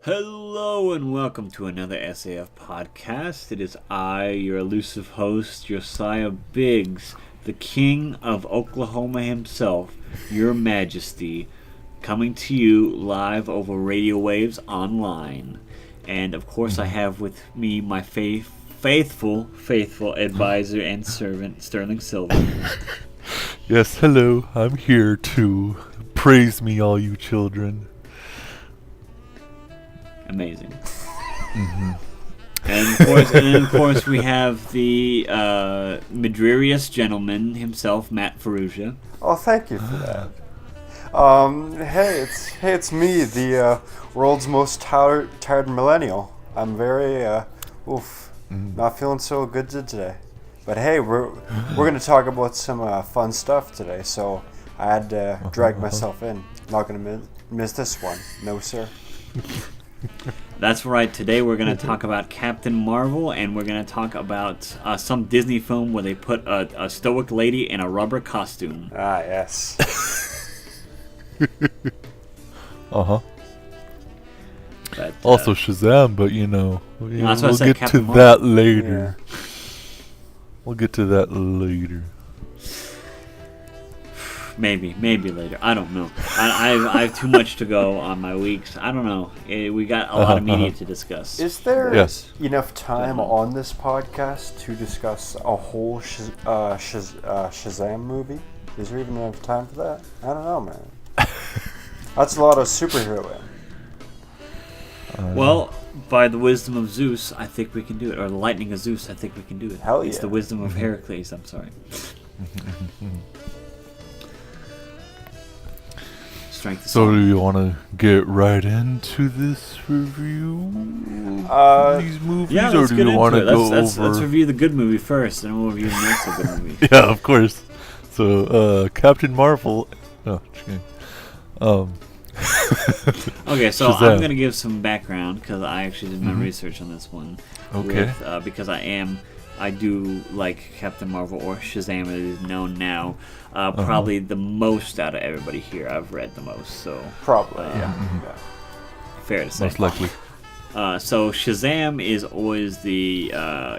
Hello and welcome to another SAF podcast. It is I, your elusive host, Josiah Biggs, the king of Oklahoma himself, your majesty, coming to you live over radio waves online. And of course I have with me my faithful advisor and servant, Sterling Silver. Yes, hello, I'm here to praise me, all you children. Amazing. Mm-hmm. And of course, we have the midrearious gentleman himself, Matt Ferrugia. Oh, thank you for that. It's me, the world's most tired millennial. I'm very not feeling so good today. But hey, we're gonna talk about some fun stuff today. So I had to drag myself in. Not gonna miss this one, no sir. That's right. Today we're going to talk about Captain Marvel, and we're going to talk about some Disney film where they put a stoic lady in a rubber costume. Ah, yes. Uh-huh. But, Also Shazam, but we'll get to Captain that later. Yeah. We'll get to that later. Maybe later. I don't know. I have too much to go on my weeks. I don't know. We got a lot of media to discuss. Is there Yes. enough time on this podcast to discuss a whole Shazam movie? Is there even enough time for that? I don't know, man. That's a lot of superhero. Well, by the wisdom of Zeus, I think we can do it. Or the lightning of Zeus, I think we can do it. Hell It's yeah. the wisdom of Heracles, I'm sorry. Strength of So soul. do you want to get right into this review? These movies? Yeah, or let's do get you into want to it. go Let's over... review the good movie first, and we'll review the not so good movie. Yeah, of course. So, Captain Marvel... Oh, just kidding. Okay, so Shazam. I'm going to give some background, because I actually did my research on this one. Okay. Because I do like Captain Marvel, or Shazam as it is known now, probably the most out of everybody here. I've read the most, so Probably, yeah. fair to say. Most likely. So Shazam is always the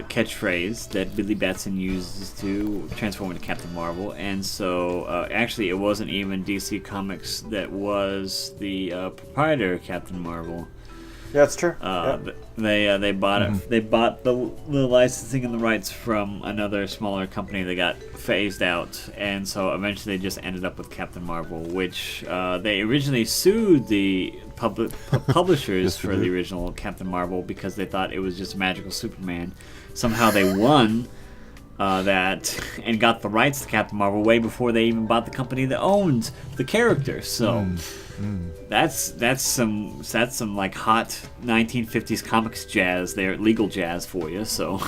catchphrase that Billy Batson uses to transform into Captain Marvel, and so actually it wasn't even DC Comics that was the proprietor of Captain Marvel. Yeah, it's true. They bought it. They bought the licensing and the rights from another smaller company that got phased out, and so eventually they just ended up with Captain Marvel, which they originally sued the publishers Yes, for the original Captain Marvel because they thought it was just magical Superman. Somehow they won that and got the rights to Captain Marvel way before they even bought the company that owned the character. So. That's some like hot 1950s comics jazz there, legal jazz for you. So,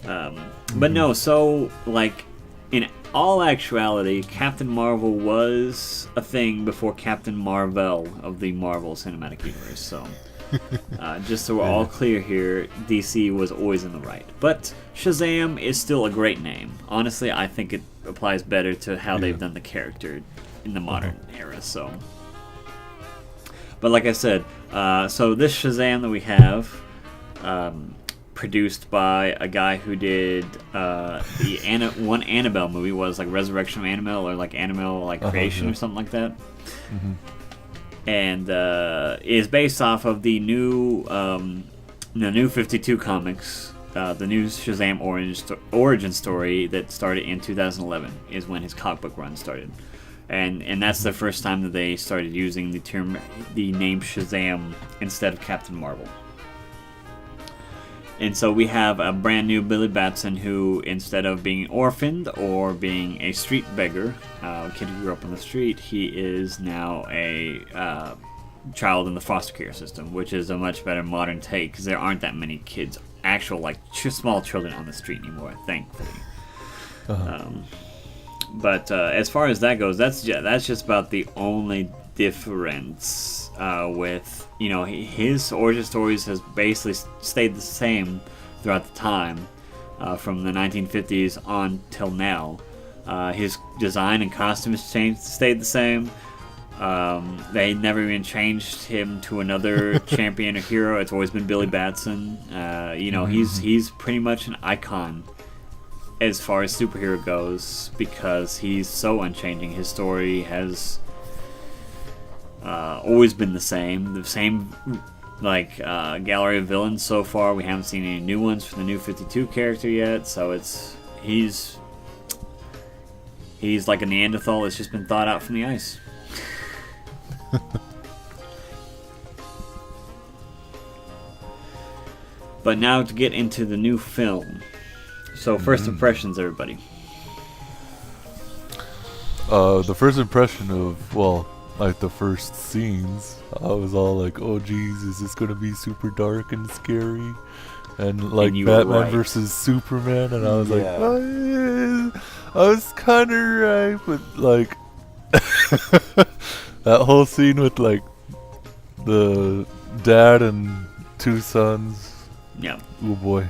but no, so like in all actuality, Captain Marvel was a thing before Captain Marvel of the Marvel Cinematic Universe. So, just so we're all clear here, DC was always in the right. But Shazam is still a great name. Honestly, I think it applies better to how they've done the character in the modern era. So, but like I said, so this Shazam that we have, produced by a guy who did one Annabelle movie, was like Resurrection of Annabelle, or like Annabelle like Creation or something like that, and is based off of the new 52 comics. The new Shazam origin story that started in 2011 is when his comic book run started. And that's the first time that they started using the name Shazam instead of Captain Marvel. And so we have a brand new Billy Batson who, instead of being orphaned or being a street beggar, a kid who grew up on the street, he is now a child in the foster care system, which is a much better modern take because there aren't that many kids, actual like small children on the street anymore, thankfully. But as far as that goes, that's just about the only difference with, his origin stories has basically stayed the same throughout the time from the 1950s on till now. His design and costumes stayed the same. They never even changed him to another champion or hero. It's always been Billy Batson. He's pretty much an icon as far as superhero goes because he's so unchanging. His story has always been the same. Gallery of villains so far. We haven't seen any new ones for the New 52 character yet, so he's like a Neanderthal that's just been thawed out from the ice. But now to get into the new film. So first impressions, everybody. The first impression of, the first scenes, I was all like, oh geez, is this gonna be super dark and scary? And like Batman versus Superman, and I was like, oh, yeah. I was kinda right, but like that whole scene with like the dad and two sons. Yeah. Oh boy.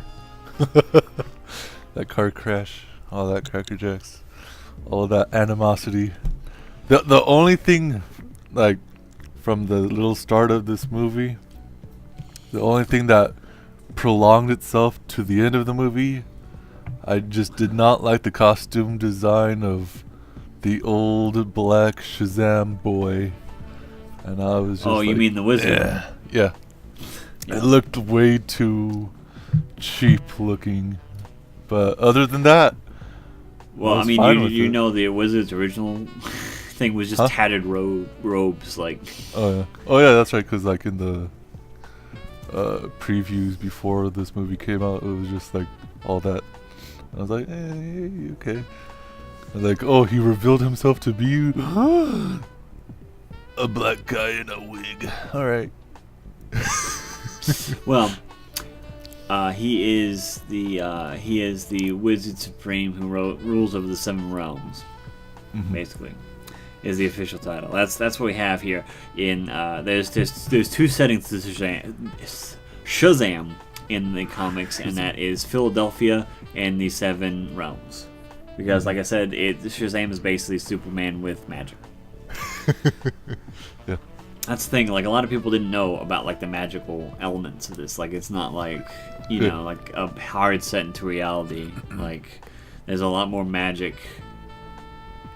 That car crash, all that Cracker Jacks, all that animosity. The only thing, like, from the little start of this movie, the only thing that prolonged itself to the end of the movie, I just did not like the costume design of the old black Shazam boy. And I was just you mean the wizard? Yeah. It looked way too cheap looking. But other than that, well, you know the wizard's original thing was just tattered robes, like. Oh yeah, that's right. Because like in the previews before this movie came out, it was just like all that. I was like, okay. And like, oh, he revealed himself to be a black guy in a wig. All right. Well. He is the Wizard Supreme who rules over the 7 realms. Basically, is the official title. That's what we have here. In there's 2 settings to Shazam in the comics, and that is Philadelphia and the 7 realms. Because, like I said, Shazam is basically Superman with magic. Yeah. That's the thing. Like a lot of people didn't know about like the magical elements of this. Like it's not like like a hard set into reality. Like there's a lot more magic,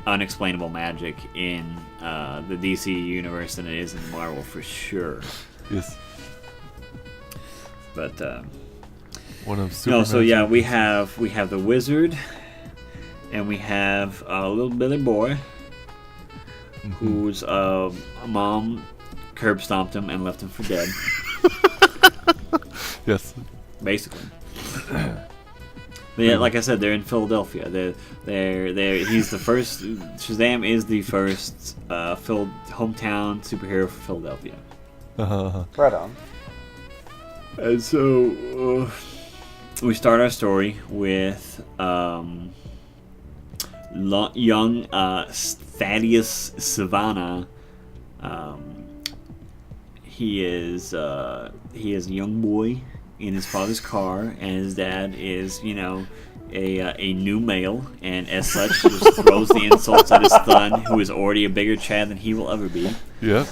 unexplainable magic in the DC universe than it is in Marvel for sure. Yes. But one of Superman's we have the wizard, and we have a little Billy boy, whose mom curb stomped him and left him for dead. Yes. Basically. But yeah, like I said, they're in Philadelphia. He's the first. Shazam is the first hometown superhero for Philadelphia. Right on. And so we start our story with young Thaddeus Savannah. He is a young boy in his father's car, and his dad is, a new male, and as such, just throws the insults at his son, who is already a bigger Chad than he will ever be. Yeah.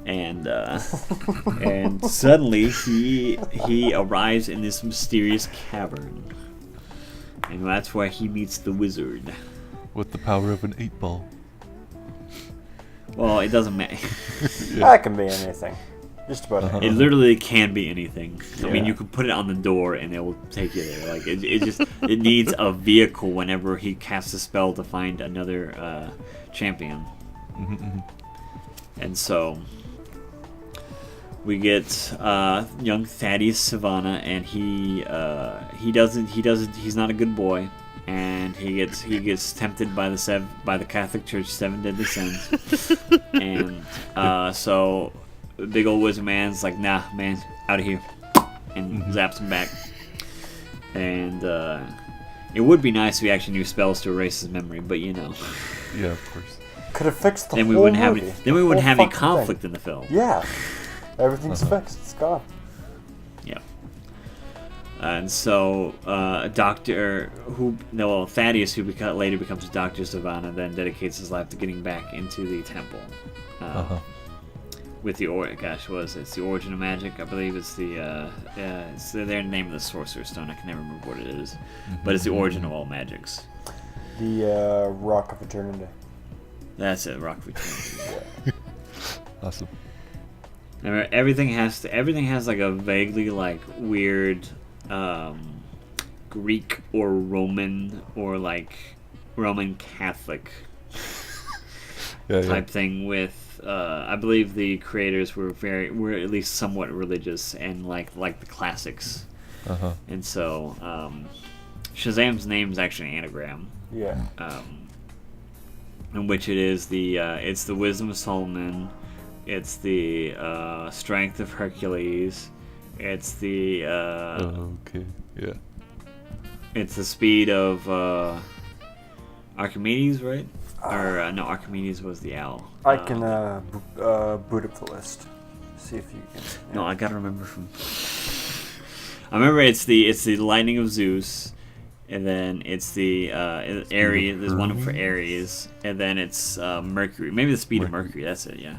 And suddenly he arrives in this mysterious cavern, and that's where he meets the wizard. With the power of an 8-ball. Well, it doesn't matter. That can be anything. Just about anything. It literally can be anything. I mean, you can put it on the door and it will take you there. Like it needs a vehicle whenever he casts a spell to find another champion. And so we get young Thaddeus Savannah, and he's not a good boy, and he gets tempted by the Catholic Church 7 deadly sins, and so the big old wizard man's like, nah, man, out of here, and zaps him back. And it would be nice if he actually knew spells to erase his memory, but Yeah, of course. Could have fixed the then we whole wouldn't movie. have we wouldn't have any conflict in the film. Yeah. Everything's fixed. It's gone. Yeah. And so Thaddeus, who later becomes Dr. Savannah, then dedicates his life to getting back into the temple. With the it's the origin of magic. I believe it's it's their name of the sorcerer's stone. I can never remember what it is, but it's the origin of all magics. The Rock of Eternity. That's it, Rock of Eternity. Awesome. Remember, everything has like a vaguely like weird Greek or Roman or like Roman Catholic type thing with. I believe the creators were at least somewhat religious and like the classics, and so Shazam's name is actually an anagram. Yeah. In which it's the wisdom of Solomon, it's the strength of Hercules, it's the it's the speed of Archimedes, right? No, Archimedes was the owl. I can boot up the list. See if you can. Yeah. No, I gotta remember from. I remember it's the lightning of Zeus, and then it's the Aries. There's one for Aries, and then it's Mercury. Maybe the speed of Mercury. That's it. Yeah.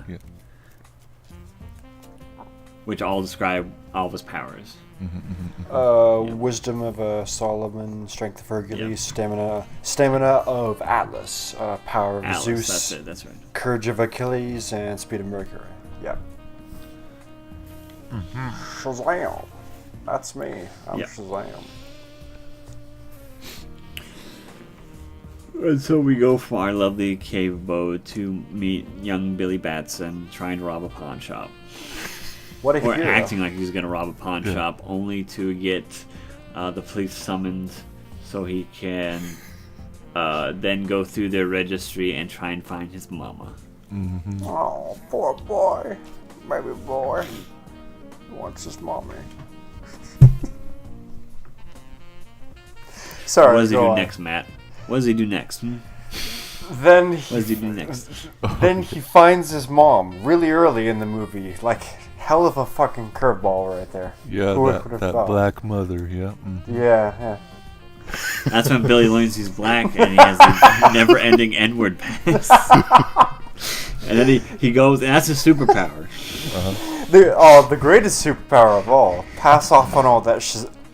Which all describe all of his powers. Wisdom of Solomon, strength of Hercules, stamina of Atlas, power of Atlas, Zeus, that's right. courage of Achilles, and speed of Mercury. Yep. Shazam! That's me. I'm Shazam. And so we go from our lovely cave abode to meet young Billy Batson trying to rob a pawn shop. What a hero. Or acting like he's going to rob a pawn shop, only to get the police summoned so he can then go through their registry and try and find his mama. Oh, poor boy. Baby boy. He wants his mommy. Sorry, What does he do next, Matt? What does he do next? Then What does he do next? Then he finds his mom really early in the movie. Like, hell of a fucking curveball right there. Yeah, that black mother, yeah. Yeah. That's when Billy learns he's black and he has a never-ending N-word pass. And then he goes, and that's his superpower. The greatest superpower of all. Pass off on all that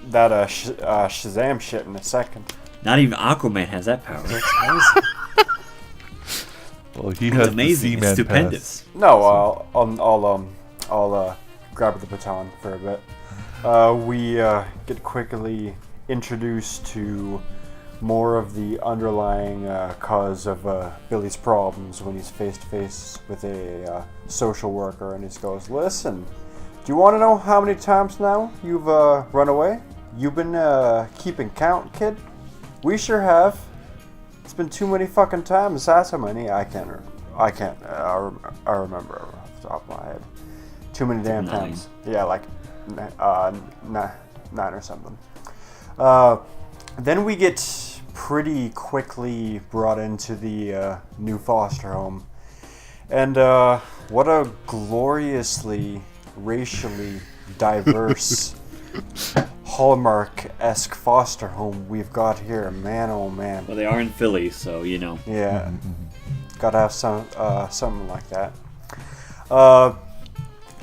Shazam shit in a second. Not even Aquaman has that power. It's amazing. Well, he has amazing. The It's stupendous. pass. No, I'll grab the baton for a bit. We get quickly introduced to more of the underlying cause of Billy's problems when he's face to face with a social worker, and he goes, "Listen, do you want to know how many times now you've run away? You've been keeping count, kid? We sure have. It's been too many fucking times. That's how many. I remember off the top of my head. Too many damn times. Yeah, like 9 or something. Then we get pretty quickly brought into the new foster home, and what a gloriously racially diverse Hallmark-esque foster home we've got here, man. Oh man. Well, they are in Philly, so you know. Yeah, gotta have something like that.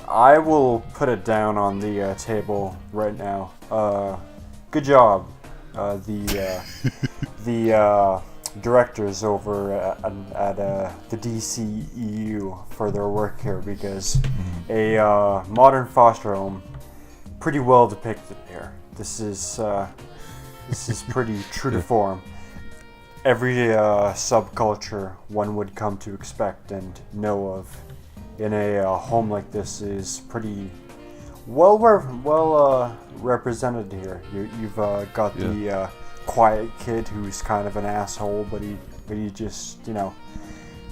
I will put it down on the table right now. Good job, the directors over at the DCEU for their work here, because a modern foster home, pretty well depicted here. This is pretty true to form. Every subculture one would come to expect and know of in a home like this is pretty well represented here. You've got the quiet kid who's kind of an asshole, but he just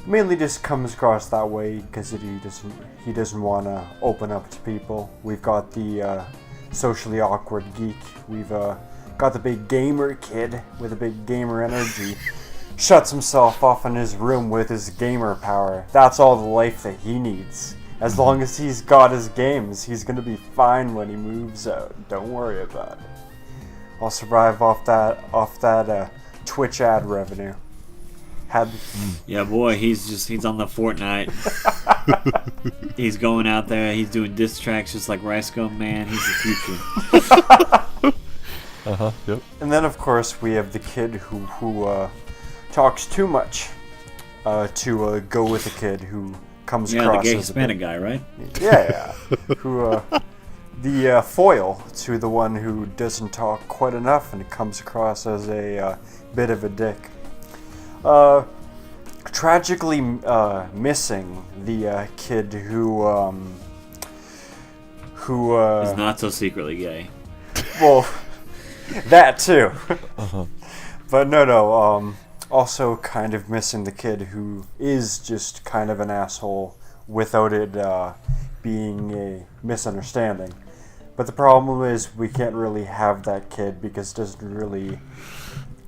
mainly just comes across that way because he doesn't want to open up to people. We've got the socially awkward geek. We've got the big gamer kid with a big gamer energy. Shuts himself off in his room with his gamer power. That's all the life that he needs. As long as he's got his games, he's gonna be fine when he moves out. Don't worry about it. I'll survive off that Twitch ad revenue. Yeah, boy, he's on the Fortnite. He's going out there. He's doing diss tracks just like Rice Gum Man. He's the future. Yep. And then, of course, we have the kid who talks too much to go with the kid who comes across the gay as Hispanic guy, right? Yeah. Who the foil to the one who doesn't talk quite enough and comes across as a bit of a dick. Tragically missing the kid who He's not so secretly gay. well, that too. But no. Also kind of missing the kid who is just kind of an asshole without it being a misunderstanding. But the problem is we can't really have that kid because it doesn't really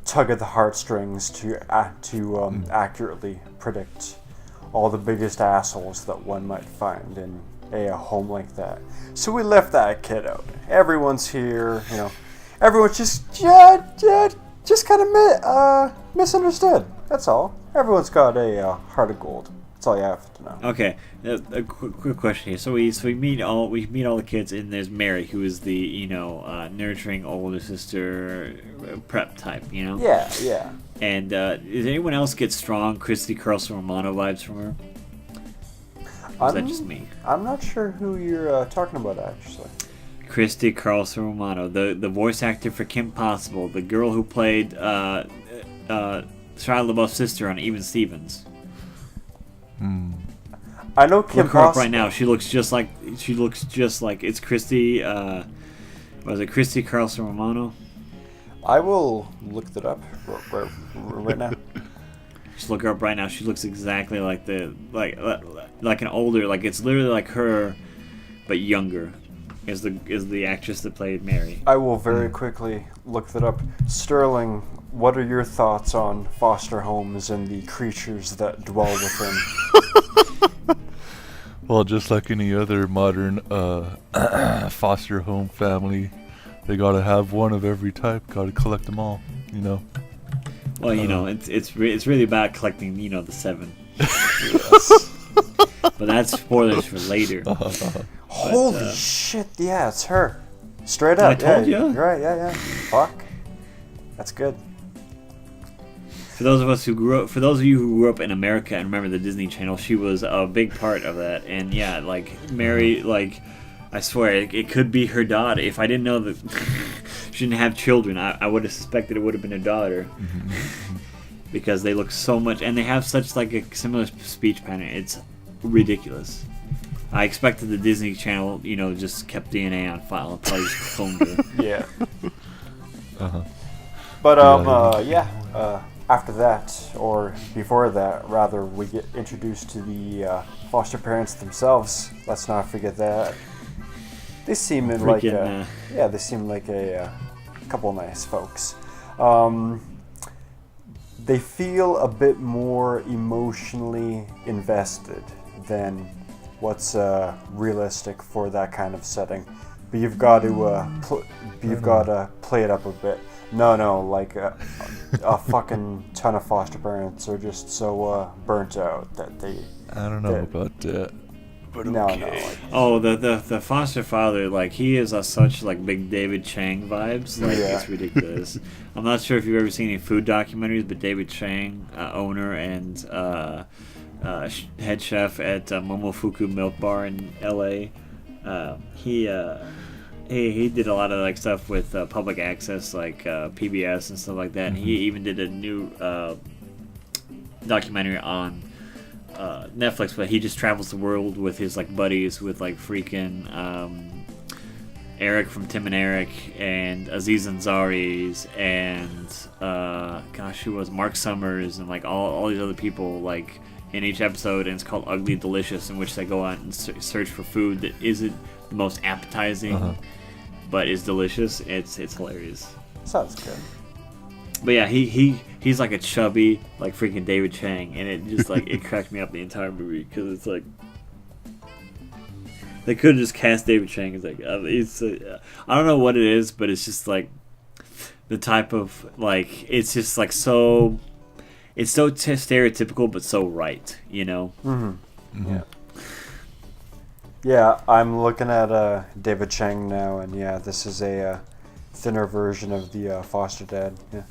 tug at the heartstrings to accurately predict all the biggest assholes that one might find in a home like that. So we left that kid out. Everyone's here, everyone's just kind of misunderstood. That's all. Everyone's got a heart of gold. That's all you have to know. Okay, a quick question here. So we meet all the kids, and there's Mary, who is the nurturing older sister prep type. Yeah. And does anyone else get strong Christy Carlson Romano vibes from her? Or is that just me? I'm not sure who you're talking about, actually. Christy Carlson Romano, the voice actor for Kim Possible, the girl who played Shia LaBeouf's sister on Even Stevens. I know Kim Look her up Possible. right now. She looks just like it's Christy. Was it Christy Carlson Romano? I will look that up right now. Just look her up right now. She looks exactly like like an older, like it's literally like her, but younger. Is the actress that played Mary. I will very quickly look that up. Sterling, what are your thoughts on foster homes and the creatures that dwell within? Well, just like any other modern foster home family, they gotta have one of every type. Gotta collect them all. Well, it's really about collecting, the 7. Yes. But that's spoilers for later. Holy shit! Yeah, it's her. Straight up. I told yeah, you. You're right. Yeah. Fuck. That's good. For those of you who grew up in America and remember the Disney Channel, she was a big part of that. And yeah, like Mary, like I swear it could be her daughter. If I didn't know that she didn't have children, I would have suspected it would have been her daughter. Because they look so much, and they have such like a similar speech pattern. It's ridiculous. I expected the Disney Channel, just kept DNA on file and probably just filmed her. Yeah. But after that, or before that, rather, we get introduced to the foster parents themselves. Let's not forget that. They seem like a couple of nice folks. They feel a bit more emotionally invested than what's realistic for that kind of setting. But you've got to play it up a bit. No, like a fucking ton of foster parents are just so burnt out that they. I don't know about that. But No. The foster father, like he is such like big David Chang vibes. Like it's ridiculous. I'm not sure if you've ever seen any food documentaries, but David Chang, owner and head chef at Momofuku Milk Bar in L.A. He did a lot of like stuff with public access, like PBS and stuff like that. And he even did a new documentary on Netflix, but he just travels the world with his like buddies, with like freaking Eric from Tim and Eric and Aziz Ansari's and who was Mark Summers and like all these other people like in each episode. And it's called Ugly Delicious, in which they go out and search for food that isn't the most appetizing but is delicious. It's hilarious. Sounds good. But yeah, he's like a chubby, like freaking David Chang, and it just like it cracked me up the entire movie because it's like they could have just cast David Chang as like I don't know what it is, but it's just like the type of like it's just like so it's so stereotypical but so right, you know. Yeah. Yeah, I'm looking at David Chang now, and yeah, this is a thinner version of the foster dad. Yeah.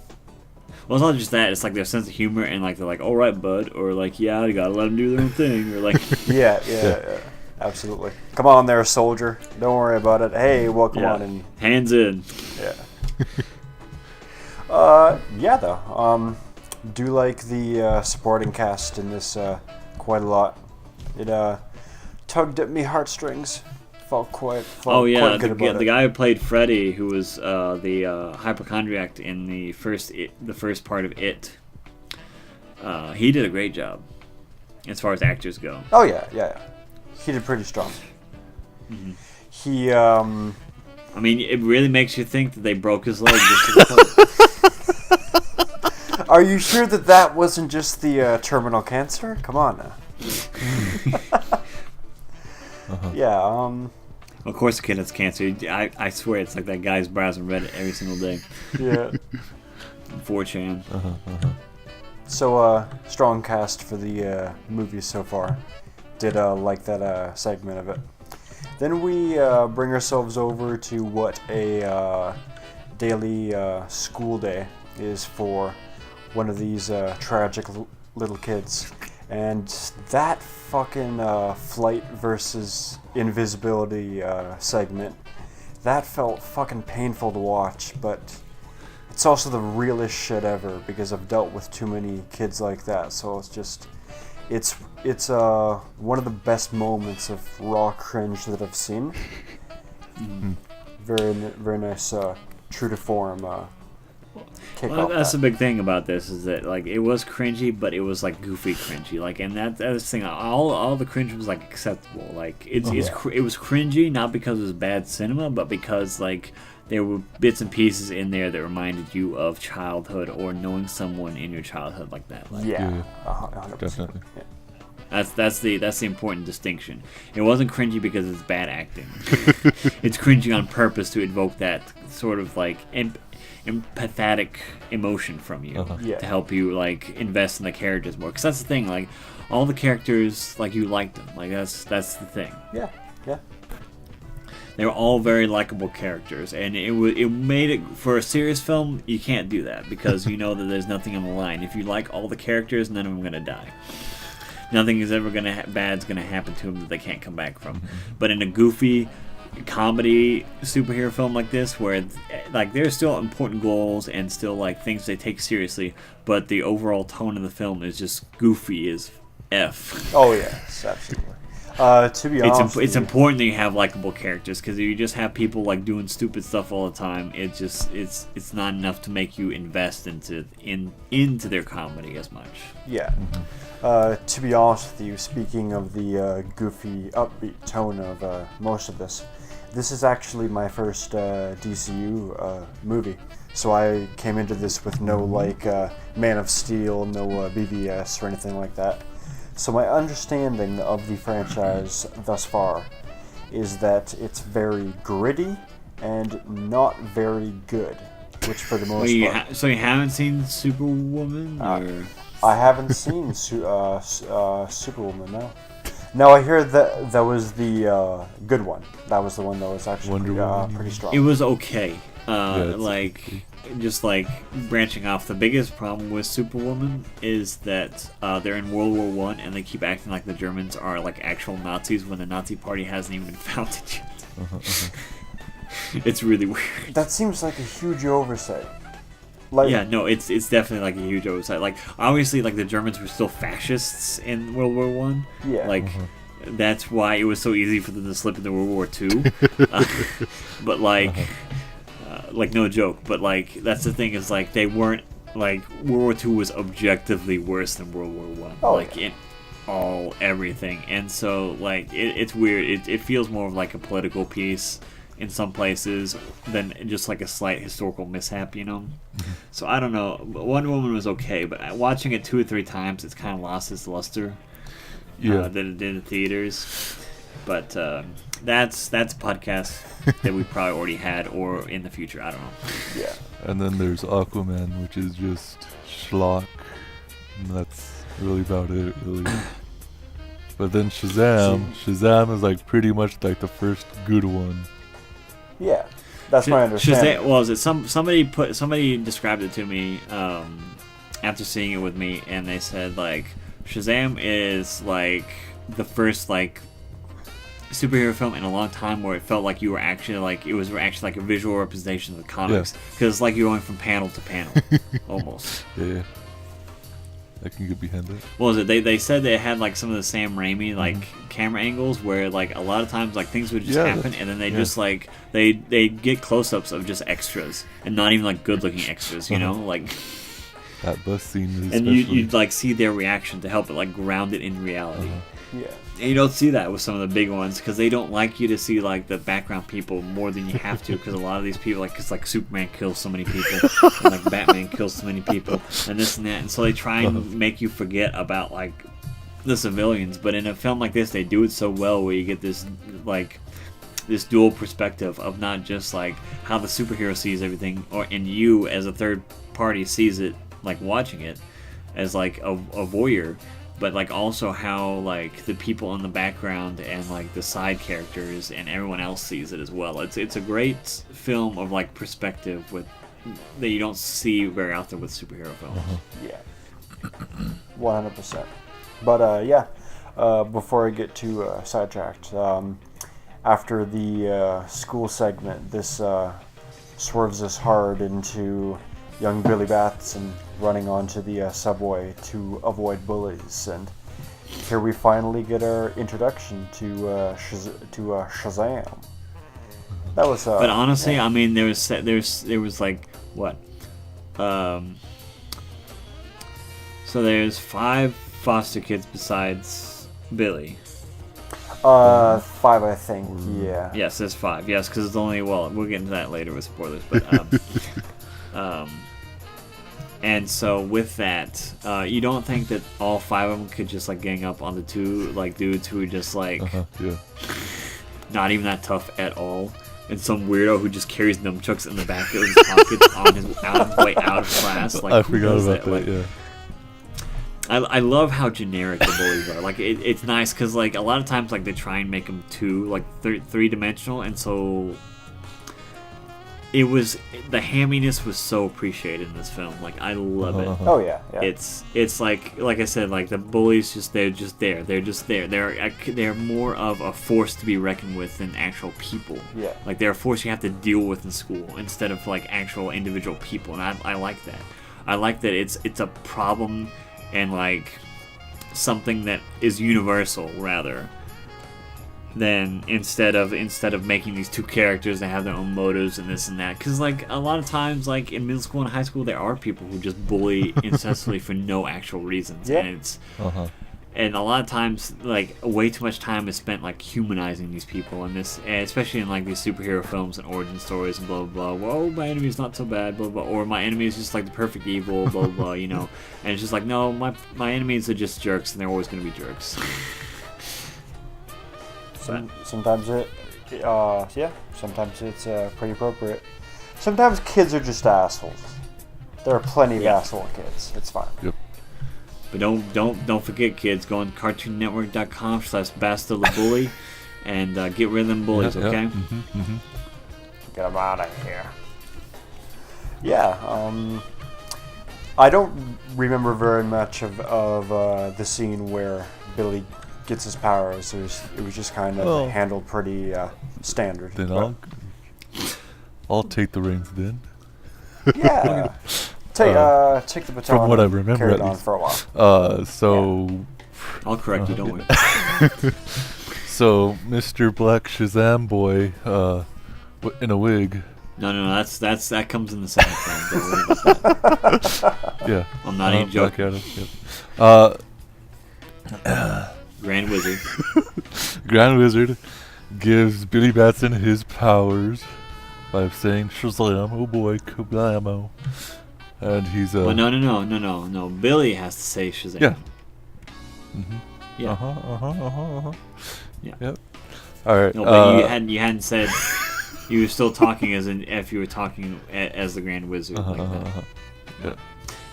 Well, it's not just that; it's like their sense of humor and like they're like, "All right, bud," or like, "Yeah, you gotta let them do their own thing," or like, yeah, absolutely. Come on, there, soldier. Don't worry about it. Hey, welcome on in. Hands in. Yeah. Yeah, though. Do like the supporting cast in this quite a lot. It tugged at me heartstrings. Felt quite good about it. The guy who played Freddy, who was the hypochondriac in the first part of It, he did a great job as far as actors go. Oh yeah. He did pretty strong. Mm-hmm. He I mean, it really makes you think that they broke his leg just to play. Are you sure that wasn't just the terminal cancer? Come on now. Yeah. Of course, the kid has cancer. I swear, it's like that guy's browsing Reddit every single day. Yeah. 4chan. So, strong cast for the movie so far. Did like that segment of it. Then we bring ourselves over to what a daily school day is for one of these tragic little kids. And that fucking flight versus invisibility segment, that felt fucking painful to watch, but it's also the realest shit ever because I've dealt with too many kids like that, so it's one of the best moments of raw cringe that I've seen. Very nice, true to form kick off. That's the big thing about this is that like it was cringy, but it was like goofy cringy. Like, and that's the thing. All the cringe was like acceptable. Like it was cringy not because it was bad cinema, but because like there were bits and pieces in there that reminded you of childhood or knowing someone in your childhood like that. Like, 100%. Definitely. Yeah. That's the important distinction. It wasn't cringy because it's bad acting. It's cringy on purpose to evoke that sort of like empathetic emotion from you to help you like invest in the characters more. Because that's the thing, like all the characters, like you liked them. Like that's the thing. Yeah. They were all very likable characters, and it made it for a serious film. You can't do that because you know that there's nothing on the line. If you like all the characters, none of them are gonna die. Nothing is ever bad's gonna happen to them that they can't come back from. But in a goofy comedy superhero film like this, where like there's still important goals and still like things they take seriously, but the overall tone of the film is just goofy as F. Oh yes, absolutely. To be honest, it's important that you have likable characters, because if you just have people like doing stupid stuff all the time, it's not enough to make you invest into their comedy as much. Yeah. To be honest with you, speaking of the goofy, upbeat tone of most of this is actually my first DCU movie. So I came into this with no like Man of Steel, no BVS or anything like that. So my understanding of the franchise thus far is that it's very gritty and not very good, which for the most part. So you haven't seen Superwoman? Or? I haven't seen Superwoman, no. No, I hear that was the good one. That was the one that was actually pretty strong. It was okay. Just like branching off, the biggest problem with Superwoman is that they're in World War I and they keep acting like the Germans are like actual Nazis when the Nazi Party hasn't even been founded yet. It's really weird. That seems like a huge oversight. It's definitely like a huge oversight. Like obviously, like the Germans were still fascists in World War I. Yeah. Like that's why it was so easy for them to slip into World War II. But like. Like no joke, but like that's the thing is like they weren't like World War II was objectively worse than World War I. In everything, and so like it's weird. It feels more of like a political piece in some places than just like a slight historical mishap, you know. So I don't know. Wonder Woman was okay, but watching it 2 or 3 times, it's kind of lost its luster. That it did in theaters. But that's a podcast that we probably already had or in the future. I don't know. Yeah. And then there's Aquaman, which is just schlock. And that's really about it, really. But then Shazam is like pretty much like the first good one. Yeah. That's my understanding. Shazam, well, is it somebody described it to me after seeing it with me, and they said like Shazam is like the first like superhero film in a long time where it felt like you were actually like it was actually like a visual representation of the comics because it's like you're going from panel to panel almost. Yeah. I can get behind that. What was it? They said they had like some of the Sam Raimi like camera angles where like a lot of times like things would just happen and then they just like they get close-ups of just extras and not even like good-looking extras, you know, like that bus scene. And you'd like see their reaction to help it like ground it in reality. Yeah. And you don't see that with some of the big ones because they don't like you to see like the background people more than you have to because a lot of these people like it's like Superman kills so many people and like Batman kills so many people and this and that, and so they try and make you forget about like the civilians. But in a film like this, they do it so well where you get this like this dual perspective of not just like how the superhero sees everything, or and you as a third party sees it like watching it as like a voyeur. But like also how like the people in the background and like the side characters and everyone else sees it as well. It's a great film of like perspective with that you don't see very often with superhero films. Yeah, 100%. But before I get too sidetracked, after the school segment, this swerves us hard into young Billy Batson running onto the subway to avoid bullies, and here we finally get our introduction to Shazam. That was. But honestly, I mean, there was like what, so there's 5 foster kids besides Billy. 5, I think. Yeah. Yes, there's 5. Yes, because it's only we'll get into that later with spoilers, but. And so with that, you don't think that all 5 of them could just like gang up on the 2 like dudes who are just like not even that tough at all, and some weirdo who just carries nunchucks in the back of his pockets on his way out of class. Like I forgot about that. Like, yeah. I love how generic the bullies are. Like it's nice because like a lot of times like they try and make them three-dimensional, and so. It was the hamminess was so appreciated in this film. Like I love it. Oh yeah. It's like I said, like the bullies they're just there. They're more of a force to be reckoned with than actual people. Yeah. Like they're a force you have to deal with in school instead of like actual individual people, and I like that. I like that it's a problem and like something that is universal rather. Then instead of making these 2 characters that have their own motives and this and that, because like a lot of times like in middle school and high school there are people who just bully incessantly for no actual reasons, and it's and a lot of times like way too much time is spent like humanizing these people, and especially in like these superhero films and origin stories and blah blah blah. Well, my enemy's not so bad, blah blah, or my enemy is just like the perfect evil, blah blah, you know, and it's just like no, my enemies are just jerks and they're always gonna be jerks. Sometimes sometimes it's pretty appropriate. Sometimes kids are just assholes. There are plenty of asshole kids. It's fine. Yep. But don't forget, kids. Go on cartoonnetwork.com/BastardTheBully and get rid of them bullies. Okay. Get them out of here. Yeah. I don't remember very much of the scene where Billy gets his powers. It was just kind of handled pretty standard. Then I'll take the reins then. Yeah. Take the baton. From what I remember, carry it on for a while. I'll correct you. Don't worry. So Mr. Black Shazam boy, in a wig. No. That comes in the second film. Don't worry about that. Yeah. I'm not even joking. Yep. Grand Wizard. Grand Wizard gives Billy Batson his powers by saying Shazam, oh boy, kablamo. And he's well, no. Billy has to say Shazam. Yeah. Yeah. Yeah. Yeah. Yep. All right. No, but you hadn't said. You were still talking as if you were talking as the Grand Wizard. Like that. Yeah.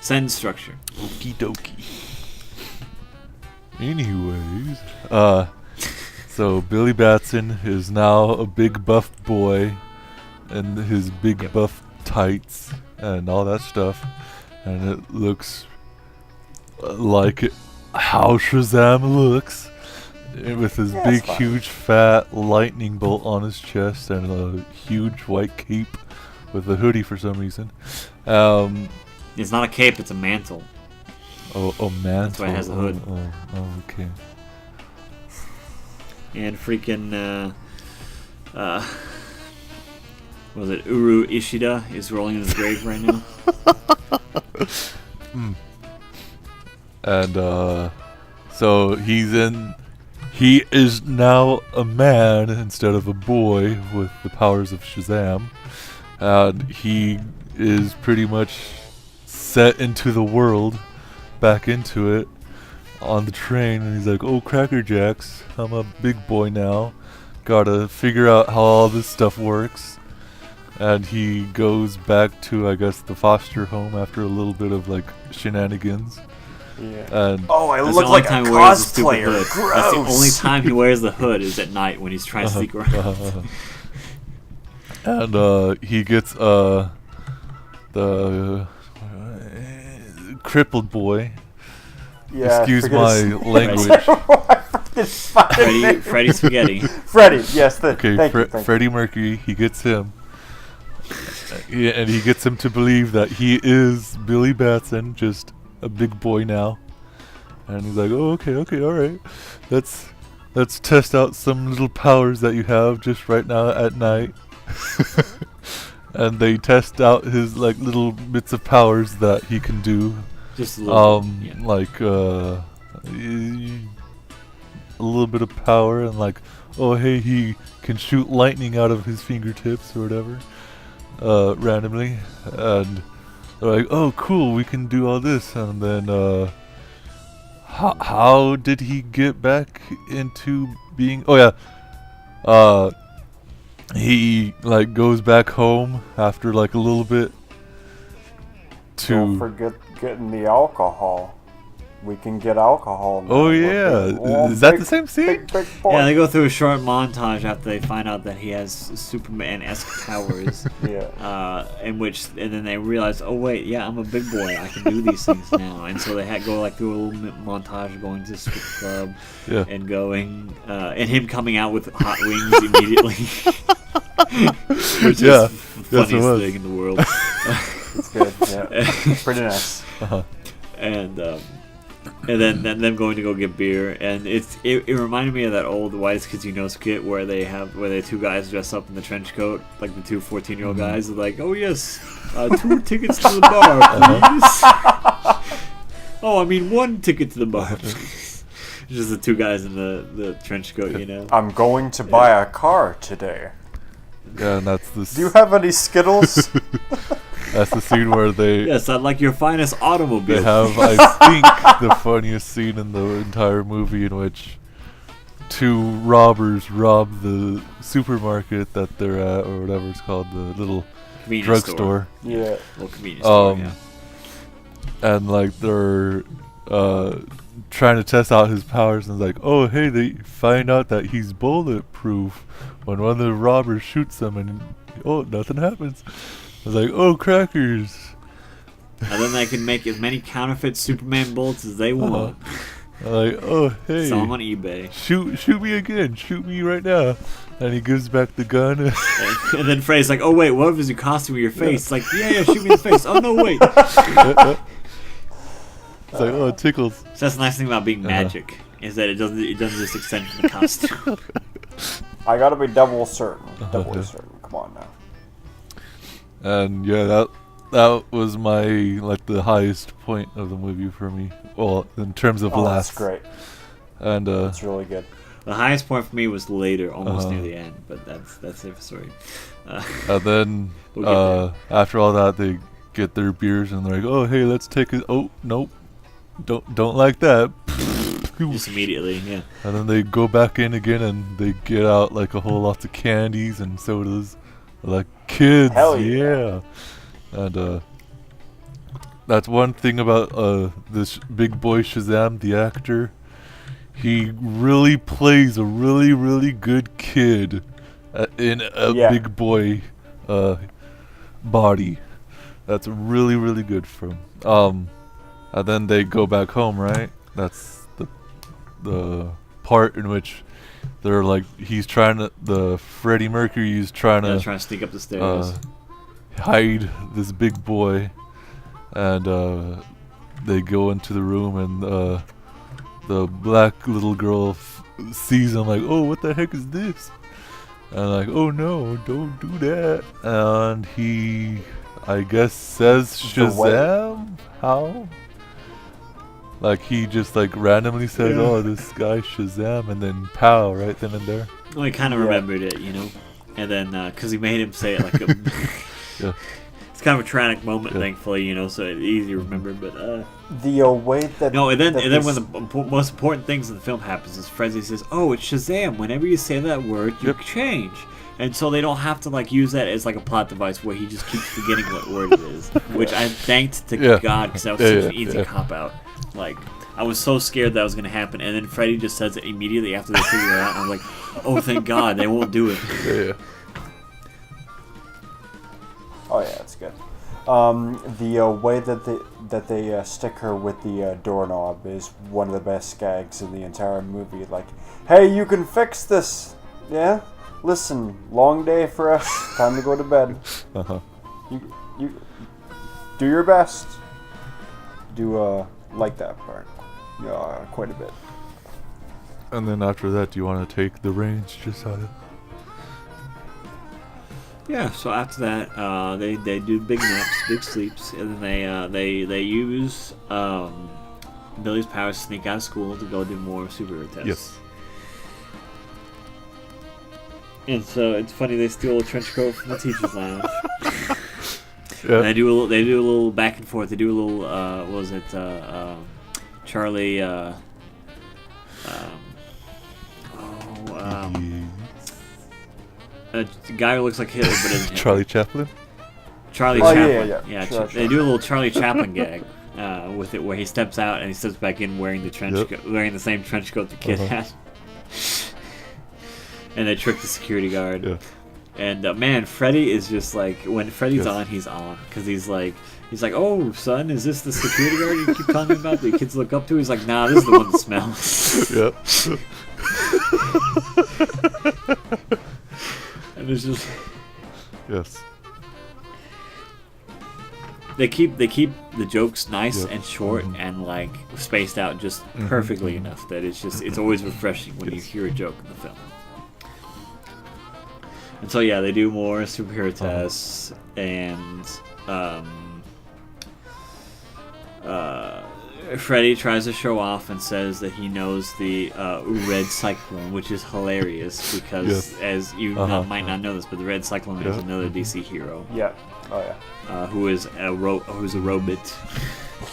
Sentence structure. Okie dokie. Anyways, so Billy Batson is now a big buff boy, and his big buff tights and all that stuff, and it looks like how Shazam looks, with his big, huge, fat lightning bolt on his chest and a huge white cape with a hoodie for some reason. It's not a cape; it's a mantle. Oh, mantle. That's why it has a hood. Oh, okay. And freaking, was it Uru Ishida is rolling in his grave right now? And so he is now a man instead of a boy with the powers of Shazam, and he is pretty much set into the world, back into it, on the train, and he's like, oh, Cracker Jacks, I'm a big boy now, gotta figure out how all this stuff works. And he goes back to, I guess, the foster home after a little bit of like shenanigans. Yeah. And I look like a cosplayer. Gross. That's the only time he wears the hood is at night when he's trying to sneak around. And he gets the crippled boy. Yeah, excuse my language. Freddy Spaghetti. Freddy, yes. Thank you. Freddie Mercury. He gets him. And he gets him to believe that he is Billy Batson, just a big boy now. And he's like, oh, okay, all right. Let's test out some little powers that you have just right now at night. And they test out his like little bits of powers that he can do. Just a little like a little bit of power, and like, oh hey, he can shoot lightning out of his fingertips or whatever, randomly, and they're like, oh cool, we can do all this. And then how did he get back into being? Oh yeah, he like goes back home after like a little bit to. Don't forget getting the alcohol. We can get alcohol now. Oh yeah, is that the same scene? Big boy. Yeah, they go through a short montage after they find out that he has Superman-esque powers. Yeah. And then they realize, oh wait, yeah, I'm a big boy. I can do these things now. And so they go like through a little montage of going to the strip club and going, and him coming out with hot wings immediately, which is the funniest thing in the world. It's good. Yeah. It's pretty nice. And then them going to go get beer, and it reminded me of that old Whitest Kids You Know skit where the two guys dress up in the trench coat, like the two 14-year-old guys are like, oh yes, 2 tickets to the bar, please. Oh, I mean 1 ticket to the bar, please. Just the two guys in the trench coat, you know. I'm going to buy a car today. Yeah, and that's the. Do you have any Skittles? That's the scene where they. Yes, I'd like your finest automobile. They have, I think, the funniest scene in the entire movie, in which 2 robbers rob the supermarket that they're at, or whatever it's called, the little drugstore. Yeah, little convenience store. Yeah. And like they're trying to test out his powers, and it's like, oh hey, they find out that he's bulletproof when one of the robbers shoots him, and oh, nothing happens. I was like, oh, crackers. And then they can make as many counterfeit Superman bolts as they want. Like, oh, hey. Sell them on eBay. Shoot me again. Shoot me right now. And he gives back the gun. And then Freddy's like, oh, wait, what if it's your costume with your face? It's like, yeah, shoot me in the face. Oh, no, wait. It's like, oh, it tickles. So that's the nice thing about being magic, is that it doesn't just extend from the costume. I gotta be double certain. Doubly certain. Come on now. And yeah, that was my the highest point of the movie for me. Well, in terms of laughs. That's great. And that's really good. The highest point for me was later, almost near the end, but that's a different story. And then after all that, they get their beers and they're like, "Oh, hey, let's take it." Oh, nope, don't like that. just immediately, yeah. And then they go back in again, and they get out like a whole lot of candies and sodas, like kids. Hell yeah. And that's one thing about this big boy Shazam, the actor. He really plays a really, really good kid in a big boy body. That's really, really good for him. And then they go back home, right? That's the part in which they're like, Freddie Mercury is trying to sneak up the stairs, hide this big boy, and they go into the room, and the black little girl sees him like, oh, what the heck is this? And like, oh no, don't do that. And he, I guess, says Shazam? How? Like, he just like randomly says, oh, this guy Shazam, and then pow, right then and there. Well, he kind of remembered it, you know? And then, because he made him say it like a... Yeah. It's kind of a tragic moment, thankfully, you know, so it's easy to remember, but... The way that... No, and then one of the most important things in the film happens is Freddy says, oh, it's Shazam. Whenever you say that word, you change. And so they don't have to, like, use that as, like, a plot device where he just keeps forgetting what word it is. Which I thanked to God, because that was such an easy cop-out. Like, I was so scared that was going to happen, and then Freddy just says it immediately after they figure it out, and I'm like, oh, thank God, they won't do it. Oh yeah, that's good. The way that they stick her with the doorknob is one of the best gags in the entire movie. Like, hey, you can fix this, yeah? Listen, long day for us. Time to go to bed. You do your best. Do like that part, quite a bit. And then after that, do you want to take the reins, Josiah? Yeah. So after that, they do big naps, big sleeps, and then they use Billy's powers to sneak out of school to go do more superhero tests. Yes. And so it's funny, they steal a trench coat from the teacher's lounge. Yeah. And they do a little back and forth. They do a little what was it? Charlie. A guy who looks like Hitler but isn't Charlie Chaplin. Charlie Chaplin. Yeah. They do a little Charlie Chaplin gag with it, where he steps out and he steps back in wearing the trench coat, wearing the same trench coat the kid had. And they trick the security guard. Yeah. And man, Freddy is just like, when Freddy's on, he's on, because he's like, oh son, is this the security guard you keep telling me about that kids look up to? He's like, nah, this is the one that smells. Yep. And it's just they keep the jokes nice and short and like spaced out just perfectly enough that it's always refreshing when you hear a joke in the film. And so they do more superhero tests, and Freddy tries to show off and says that he knows the Red Cyclone, which is hilarious because, as you might not know this, but the Red Cyclone is another DC hero. Yeah. Oh yeah. Who's a robot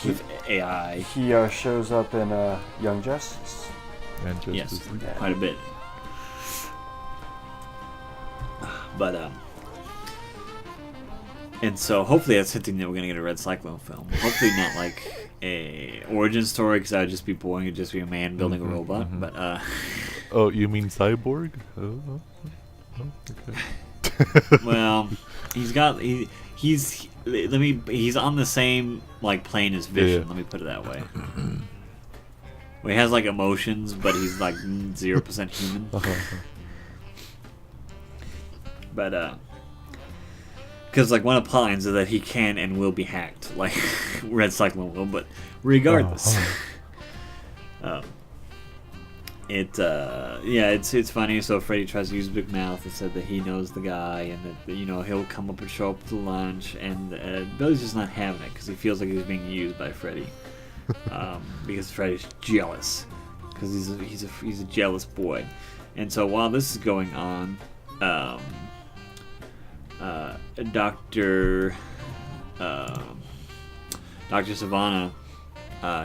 with AI. He shows up in Young Justice. And Justice League. Quite a bit. But and so hopefully that's hinting that we're gonna get a Red Cyclone film. Hopefully not like a origin story, because that would just be boring. It'd just be a man building a robot. But oh, you mean Cyborg? Okay. Well, he's on the same like plane as Vision. Let me put it that way. Well, he has like emotions, but he's like 0% human. But because like one of the lines is that he can and will be hacked, like Red Cyclone will. But regardless, it's funny. So Freddy tries to use Big Mouth and said that he knows the guy, and that he'll come up and show up to lunch. And Billy's just not having it because he feels like he's being used by Freddy, because Freddy's jealous, because he's a jealous boy. And so while this is going on, Dr. Savannah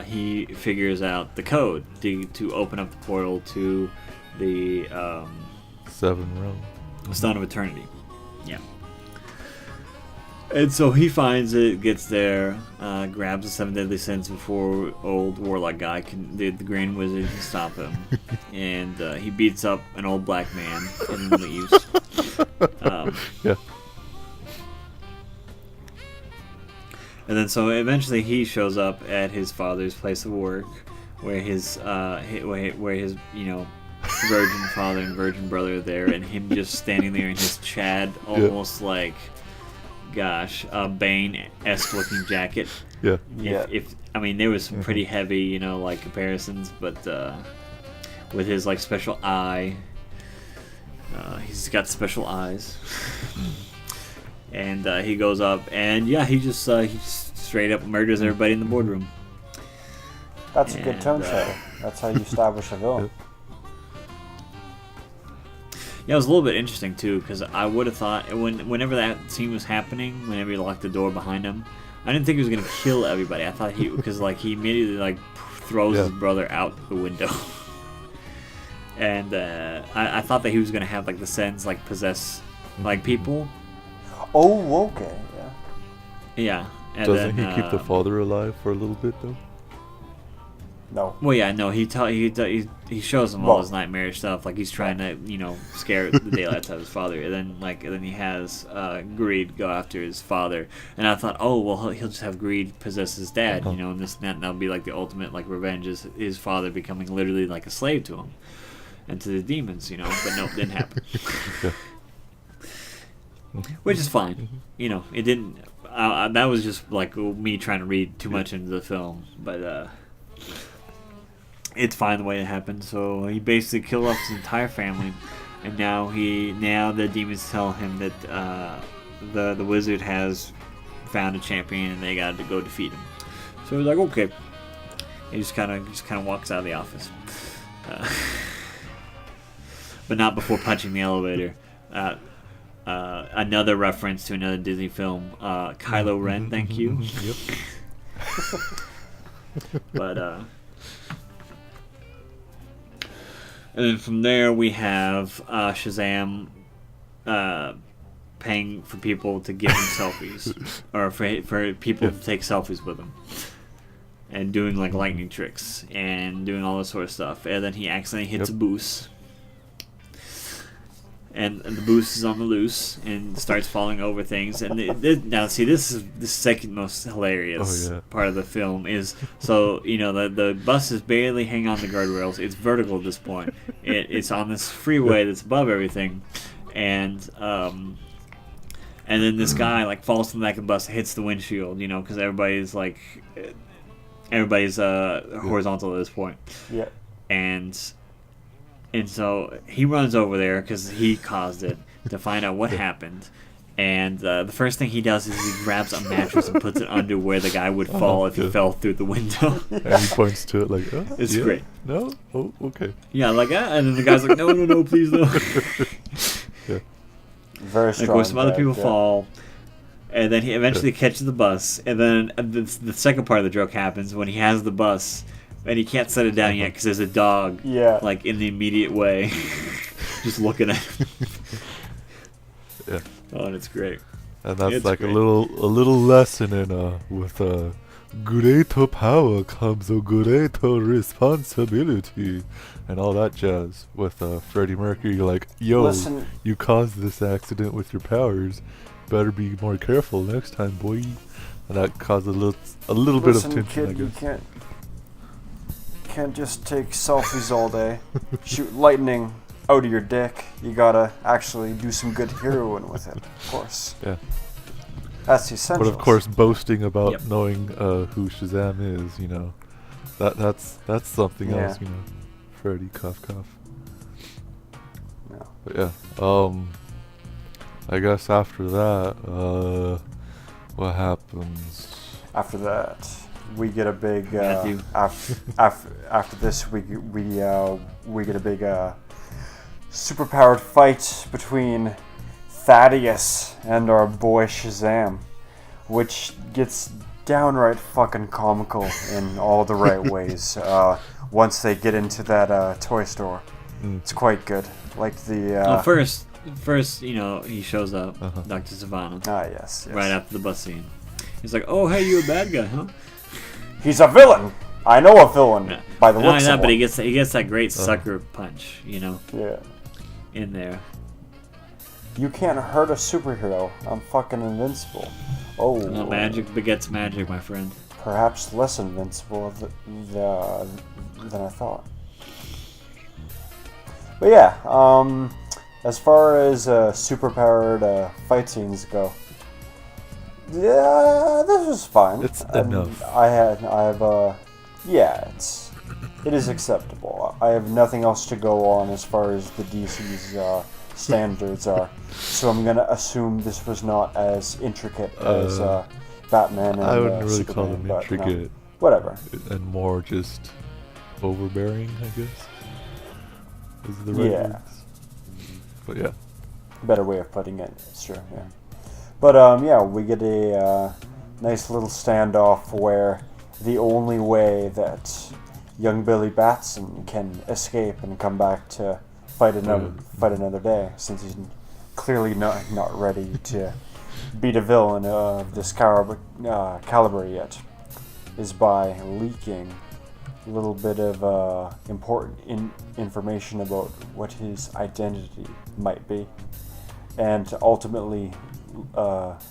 he figures out the code to open up the portal to the 7 realm. Stone of Eternity. Yeah. And so he finds it, gets there, grabs the 7 deadly sins before old warlock guy the Green Wizard can stop him, and he beats up an old black man and leaves. Yeah. And then so eventually he shows up at his father's place of work, where his virgin father and virgin brother are there, and him just standing there in his Chad, almost like, gosh, Bane-esque looking jacket. Yeah. If I mean, there was some pretty heavy, like comparisons, but with his like special eye, he's got special eyes. And he goes up, and he just straight up murders everybody in the boardroom. That's a good tone setter. That's how you establish a villain. Yeah, it was a little bit interesting too, because I would have thought whenever that scene was happening, whenever he locked the door behind him, I didn't think he was gonna kill everybody. I thought he immediately throws his brother out the window, and I thought that he was gonna have the Sens possess people. Oh, okay, yeah. Yeah. And doesn't he keep the father alive for a little bit though? No. Well, yeah, no. He shows him all his nightmarish stuff, like he's trying to scare the daylights out of his father, and then he has Greed go after his father, and I thought, oh well, he'll just have Greed possess his dad, and this and that, and that'll be the ultimate revenge, is his father becoming literally a slave to him and to the demons, but no, it didn't happen. Which is fine, it didn't. That was just me trying to read too much into the film, but it's fine the way it happened. So he basically killed off his entire family, and now the demons tell him that the wizard has found a champion, and they got to go defeat him. So he's like, okay. He just kind of walks out of the office, but not before punching the elevator. Another reference to another Disney film, Kylo Ren, thank you. Yep. But and then from there we have Shazam paying for people to give him selfies, or for people to take selfies with him, and doing lightning tricks and doing all this sort of stuff. And then he accidentally hits a boost. And the boost is on the loose and starts falling over things. And now, see, this is the second most hilarious part of the film. Is the bus is barely hanging on the guardrails. It's vertical at this point. It's on this freeway that's above everything, and then this guy falls from the back of the bus, hits the windshield. Because everybody's horizontal at this point. Yeah. And so he runs over there because he caused it to find out what happened. And the first thing he does is he grabs a mattress and puts it under where the guy would fall if he fell through the window. And he points to it it's great. No? Oh, okay. Yeah, and then the guy's like, no, please no. Yeah. Very strong. Of course, some other people fall. And then he eventually catches the bus. And then the second part of the joke happens when he has the bus. And he can't set it down yet because there's a dog, in the immediate way, just looking at him. Yeah. Oh, and it's great. And that's great. a little lesson in with greater power comes a greater responsibility, and all that jazz. With Freddie Mercury, listen, you caused this accident with your powers. Better be more careful next time, boy. And that caused a little bit of tension, kid, I guess. You can't just take selfies all day, shoot lightning out of your dick. You gotta actually do some good heroin with it, of course. Yeah. That's the essentials. But of course, boasting about knowing who Shazam is, that's something else, Freddy, cough. Yeah. But I guess after that, what happens? After that, we get a big after this we get a big superpowered fight between Thaddeus and our boy Shazam, which gets downright fucking comical in all the right ways. Once they get into that toy store, it's quite good. Like the well, first, he shows up, Dr. Savannah. Yes. Right after the bus scene. He's like, "Oh, hey, you a bad guy, huh?" He's a villain. I know a villain by the looks of but one. he gets that great sucker punch, Yeah. in there. You can't hurt a superhero. I'm fucking invincible. Oh. Well, magic begets magic, my friend. Perhaps less invincible than I thought. But yeah, as far as superpowered fight scenes go, yeah, this was fine. It's enough. It is acceptable. I have nothing else to go on as far as the DC's standards are, so I'm gonna assume this was not as intricate as Batman and I wouldn't really Superman, call them but, intricate. Whatever. And more just overbearing, I guess. Is the right words. But yeah. Better way of putting it, sure, yeah. But we get a nice little standoff where the only way that young Billy Batson can escape and come back to fight another day, since he's clearly not ready to beat a villain of this caliber yet, is by leaking a little bit of important information about what his identity might be, and ultimately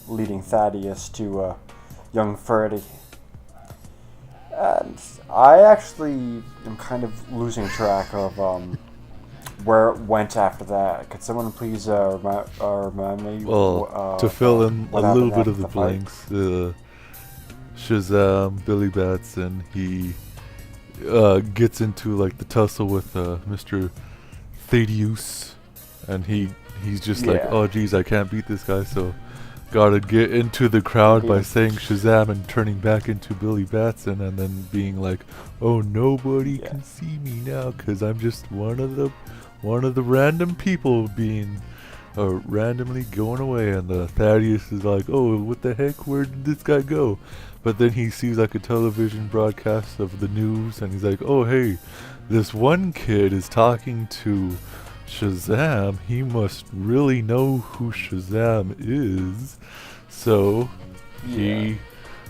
leading Thaddeus to young Freddy. And I actually am kind of losing track of where it went after that. Could someone please remind me? Well, to fill in a little bit of the fight? blanks, Shazam, Billy Batson, he gets into like the tussle with Mr. Thaddeus, and he's just like, oh geez, I can't beat this guy, so gotta get into the crowd by saying Shazam and turning back into Billy Batson, and then being like, oh, nobody can see me now because I'm just one of the random people being randomly going away. And Thaddeus is like, oh, what the heck, where did this guy go? But then he sees like a television broadcast of the news, and he's like, oh hey, this one kid is talking to Shazam. He must really know who Shazam is. So he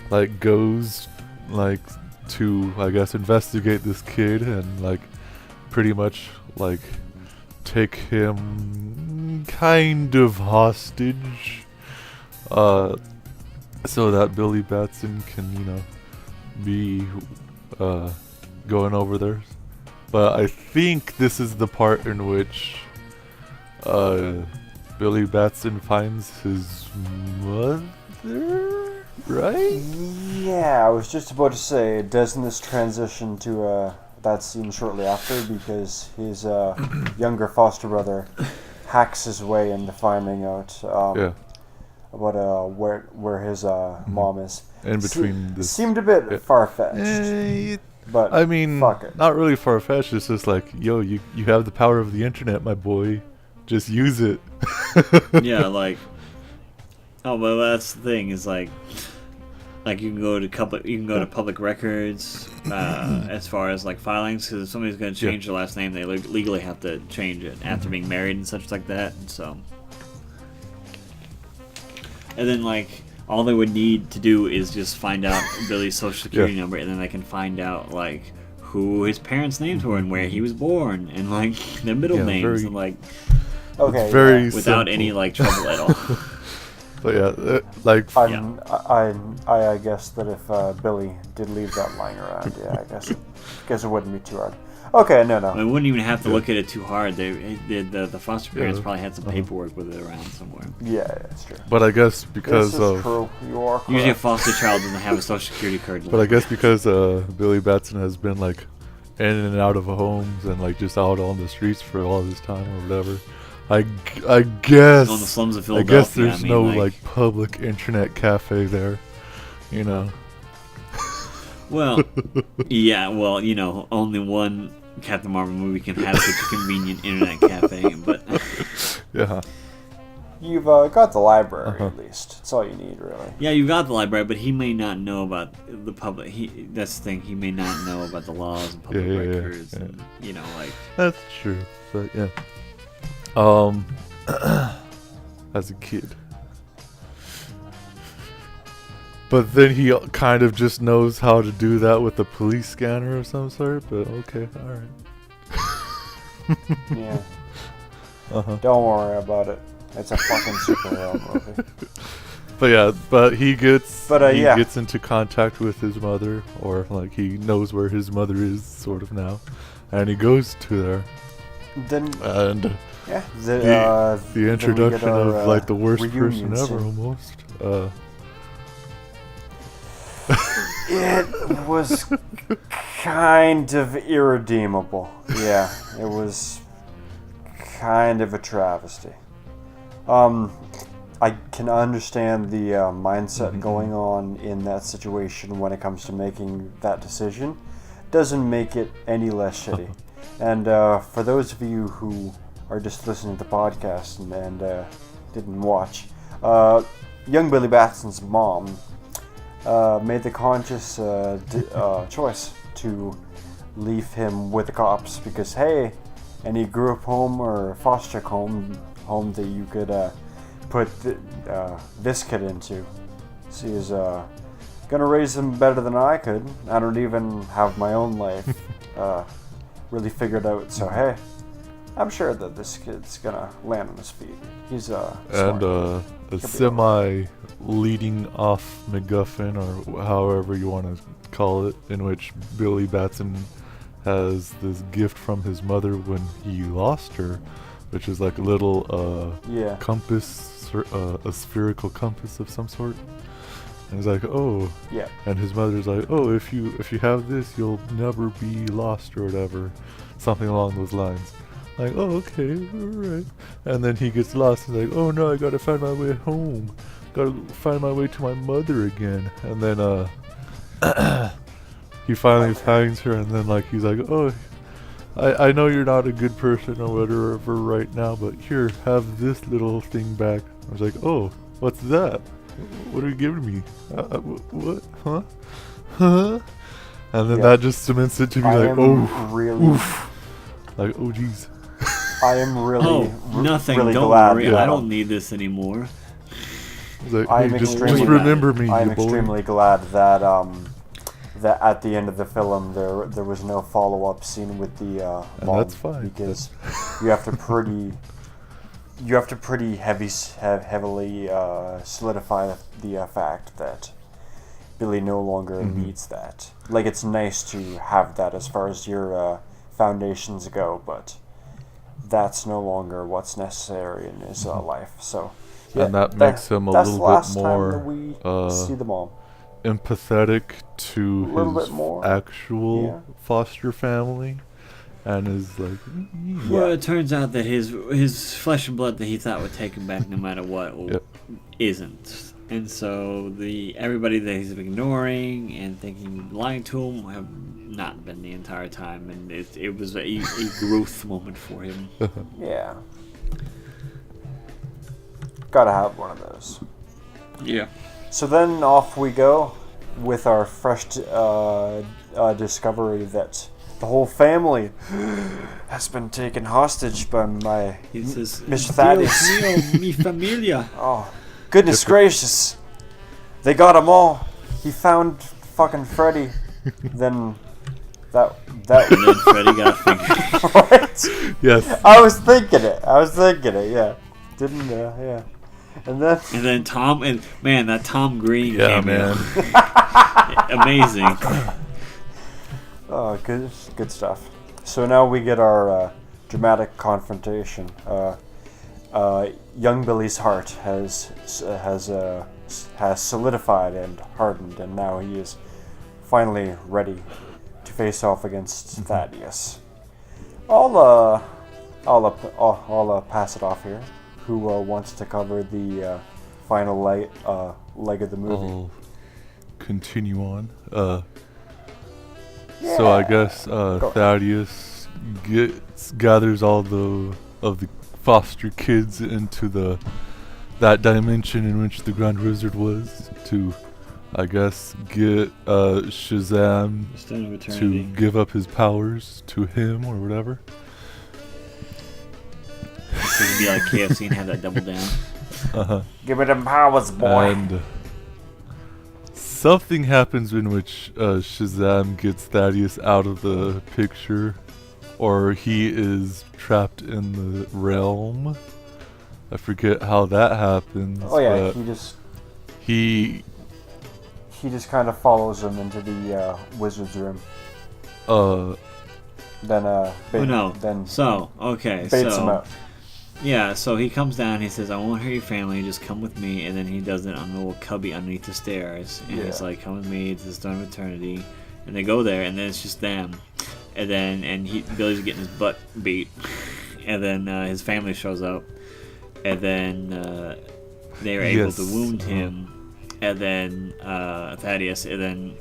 like goes like to, I guess, investigate this kid and like pretty much like take him kind of hostage, so that Billy Batson can, be going over there. But I think this is the part in which Billy Batson finds his mother, right? Yeah, I was just about to say, doesn't this transition to that scene shortly after, because his younger foster brother hacks his way into finding out about where his mom is. In between this, seemed a bit far-fetched. But I mean, fuck it. not really far-fetched. It's just like, yo, you have the power of the internet, my boy. Just use it. Yeah, like, oh, well, that's the thing is like you can go to public records as far as like filings, because if somebody's going to change their last name, they legally have to change it after being married and such like that. And so, and then like all they would need to do is just find out Billy's social security number, and then they can find out like who his parents' names were and where he was born and like their middle names and like without any like trouble at all. But yeah, like I guess that if Billy did leave that lying around, I guess it wouldn't be too hard. Okay, no. I wouldn't even have to look at it too hard. The foster parents probably had some paperwork with it around somewhere. Yeah, that's true. But I guess because this is true. You are correct. Usually a foster child doesn't have a social security card. But I guess because Billy Batson has been like in and out of homes and like just out on the streets for all this time or whatever. I guess on the slums of I Philadelphia. guess there's no like public internet cafe there, Well, yeah, well, only one Captain Marvel movie can have such a convenient internet cafe, but you've got the library Uh-huh. at least. That's all you need, really. Yeah, you got the library, but he may not know about the public. That's the thing. He may not know about the laws and public Yeah. records, and like. That's true. But yeah. As a kid. But then he kind of just knows how to do that with a police scanner of some sort. But okay, all right. Yeah. Uh-huh. Don't worry about it. It's a fucking superhero movie. But he gets yeah. gets into contact with his mother, or like he knows where his mother is sort of now, and he goes to there. Then And yeah, the introduction of like the worst reunion person ever scene. almost. It was kind of irredeemable. Yeah, it was kind of a travesty. I can understand the mindset going on in that situation when it comes to making that decision. Doesn't make it any less shitty. And for those of you who are just listening to the podcast and didn't watch, young Billy Batson's mom made the conscious choice to leave him with the cops because, hey, any group home or foster home that you could put this kid into, she's gonna raise him better than I could. I don't even have my own life really figured out, so hey, I'm sure that this kid's gonna land on his feet. He's smart. And a semi-leading off MacGuffin, or however you want to call it, in which Billy Batson has this gift from his mother when he lost her, which is like a little compass, a spherical compass of some sort. And he's like, oh, Yeah. and his mother's like, oh, if you have this, you'll never be lost or whatever, something along those lines. Like, oh, okay, alright. And then he gets lost. He's like, oh no, I gotta find my way home. Gotta find my way to my mother again. And then, he finally finds her, and then, like, he's like, oh, I know you're not a good person or whatever right now, but here, have this little thing back. I was like, oh, what's that? What are you giving me? What? Huh? Huh? And then that just cements it to be like, oh, really, oof. Like, oh, jeez. I am really, Nothing. really Don't glad. worry. that- I don't need this anymore. It's like, I'm hey, just extremely- remember me, I'm you boy. extremely glad that that at the end of the film there was no follow-up scene with the And mom, that's fine. because you have to pretty heavily solidify the fact that Billy no longer needs that. Like, it's nice to have that as far as your foundations go, but that's no longer what's necessary in his life. So, yeah, And that makes him a that's the little bit last time more that we see the mom. empathetic to Little his bit more, actual foster family, and is like, Well, it turns out that his flesh and blood that he thought would take him back no matter what isn't. And so everybody that he's ignoring and thinking lying to him have not been the entire time, and it was a growth moment for him. Yeah. Gotta have one of those. Yeah. So then off we go with our fresh discovery that the whole family has been taken hostage by my He says, Mr. Thaddeus. Dios mío, mi familia. Oh, goodness gracious. They got them all. He found fucking Freddy. Then that And then Freddy got a finger. what? yes. I was thinking it, yeah. Didn't, yeah. And then Tom, and man, that Tom Green Yeah, cameo. man. Amazing. oh, good stuff. So now we get our dramatic confrontation. Young Billy's heart has solidified and hardened, and now he is finally ready to face off against Thaddeus. I'll pass it off here. Who wants to cover the final leg of the movie? I'll continue on. So I guess Thaddeus gathers all of the foster kids into the that dimension in which the Grand Wizard was to, I guess, get Shazam The Stone of to Eternity. give up his powers to him or whatever. So it'd be like KFC and have that double down. Uh-huh. Give me them powers, boy. And something happens in which Shazam gets Thaddeus out of the picture, or he is trapped in the realm. I forget how that happens. Oh yeah, but he he just kind of follows him into the wizard's room. Then then baits him out. Yeah, so he comes down, he says, I won't hurt your family, just come with me, and then he does it on the little cubby underneath the stairs, and he's like, come with me to the Stone of Eternity, and they go there, and then it's just them, and then, Billy's getting his butt beat, and then his family shows up, and then they are able to wound him, and then Thaddeus, and then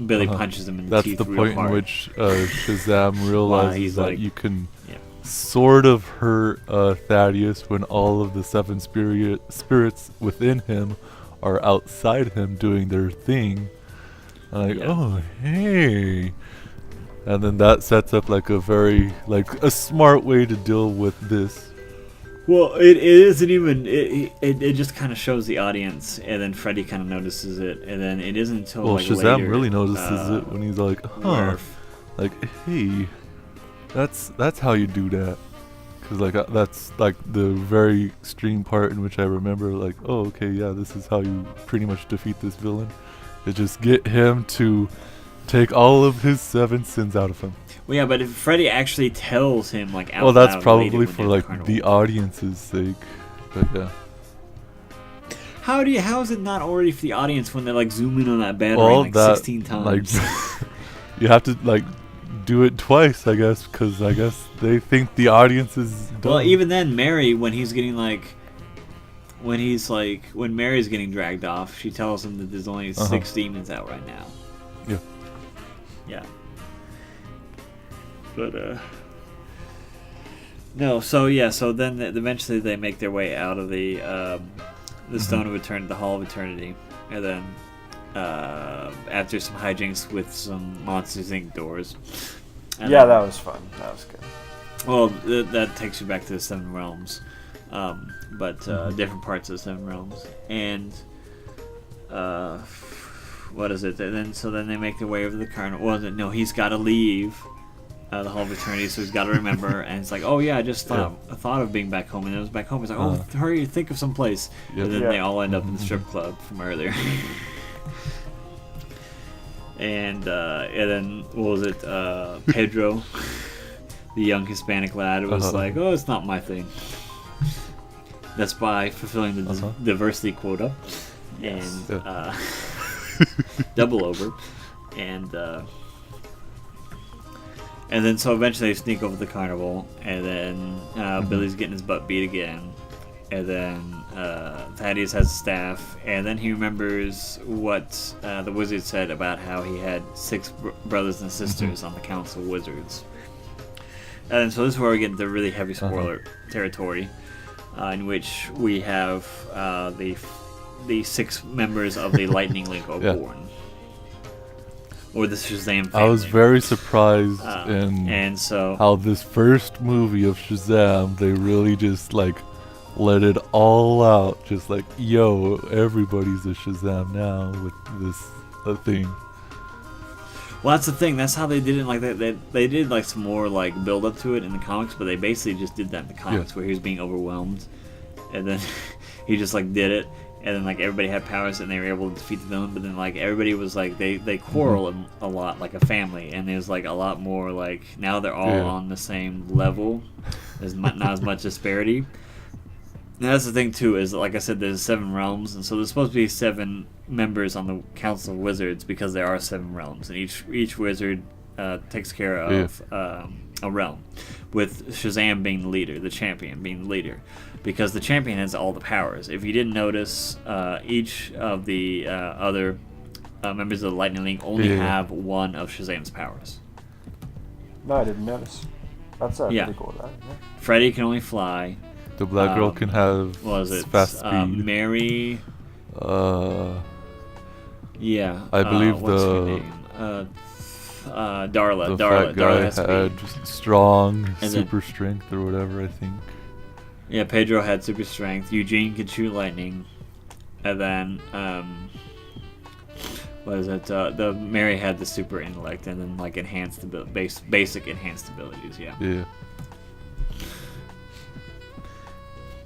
Billy punches him in the teeth real hard. That's the point in which Shazam realizes that like, you can sort of hurt Thaddeus when all of the 7 spirits within him are outside him doing their thing. Like, oh, hey. And then that sets up like a smart way to deal with this. Well, it isn't even. It just kind of shows the audience, and then Freddy kind of notices it, and then it isn't until Shazam later, really notices it when he's like, huh, like, hey, that's how you do that. Because like that's like the very extreme part in which I remember, like, oh, okay, yeah, this is how you pretty much defeat this villain. Is just get him to take all of his 7 sins out of him. Well, yeah, but if Freddy actually tells him like out well, that's loud probably for like Carnival. the audience's sake. But yeah. How is it not already for the audience when they like zoom in on that battery Well, like that, 16 times? Like, you have to like do it twice, I guess, because I guess they think the audience is dumb. Well, even then, Mary, when Mary's getting dragged off, she tells him that there's only 6 demons out right now. Yeah. Yeah. But no, so then eventually they make their way out of the Stone of Eternity, the Hall of Eternity, and then after some hijinks with some Monsters Inc. doors. Yeah, that was fun. That was good. Well, that takes you back to the 7 realms, but different parts of the 7 realms, and what is it? And then they make their way over the carnival. Well, no, he's got to leave the Hall of Eternity, so he's got to remember. And it's like, oh yeah, I just thought of being back home, and it was back home. He's like, oh, hurry, think of some place. Yep. And then they all end up in the strip club from earlier. And then what was it? Pedro, the young Hispanic lad, was like, oh, it's not my thing. That's by fulfilling the diversity quota. Yes. And double over. And then so eventually they sneak over the carnival, and then Billy's getting his butt beat again, and then Thaddeus has a staff, and then he remembers what the wizard said about how he had 6 brothers and sisters on the Council of Wizards. And so this is where we get into really heavy spoiler territory, in which we have the 6 members of the Lightning Link are born. Or the Shazam family. I was very surprised in how this first movie of Shazam, they really just like let it all out. Just like, yo, everybody's a Shazam now with this thing. Well, that's the thing. That's how they did it. Like they did like some more like build up to it in the comics, but they basically just did that in the comics where he was being overwhelmed, and then he just like did it. And then like everybody had powers and they were able to defeat the villain, but then like everybody was like they quarrel a lot like a family, and there's like a lot more like now they're all on the same level. There's not as much disparity. And that's the thing too, is like I said, there's 7 realms, and so there's supposed to be 7 members on the Council of Wizards because there are 7 realms, and each wizard takes care of a realm, with Shazam being the leader, the champion being the leader. Because the champion has all the powers. If you didn't notice, each of the other members of the Lightning Link only have one of Shazam's powers. No, I didn't notice. That's pretty cool. That, Freddy can only fly. the black girl can have what was it? fast speed. Mary. Yeah. I believe what's her the name? Darla. the Darla. fat guy Darla has had speed. just strong And super strength or whatever, I think. Yeah, Pedro had super strength. Eugene could shoot lightning, and then what is it? The Mary had the super intellect, and then like enhanced basic enhanced abilities. Yeah. Yeah.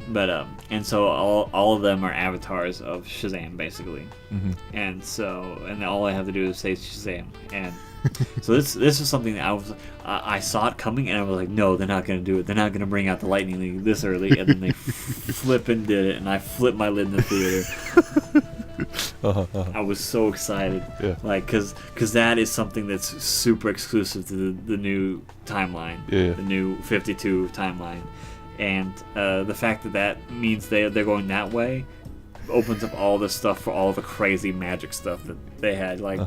But and so all of them are avatars of Shazam basically, Mm-hmm. and all I have to do is say Shazam, and so this is something that I saw it coming, and I was like, no, they're not gonna do it. They're not gonna bring out the Lightning League this early, and then they flipping did it, and I flipped my lid in the theater. I was so excited, Yeah. like because that is something that's super exclusive to the new timeline, Yeah. the new 52 timeline. And the fact that means they're going that way opens up all this stuff for all the crazy magic stuff that they had. Like,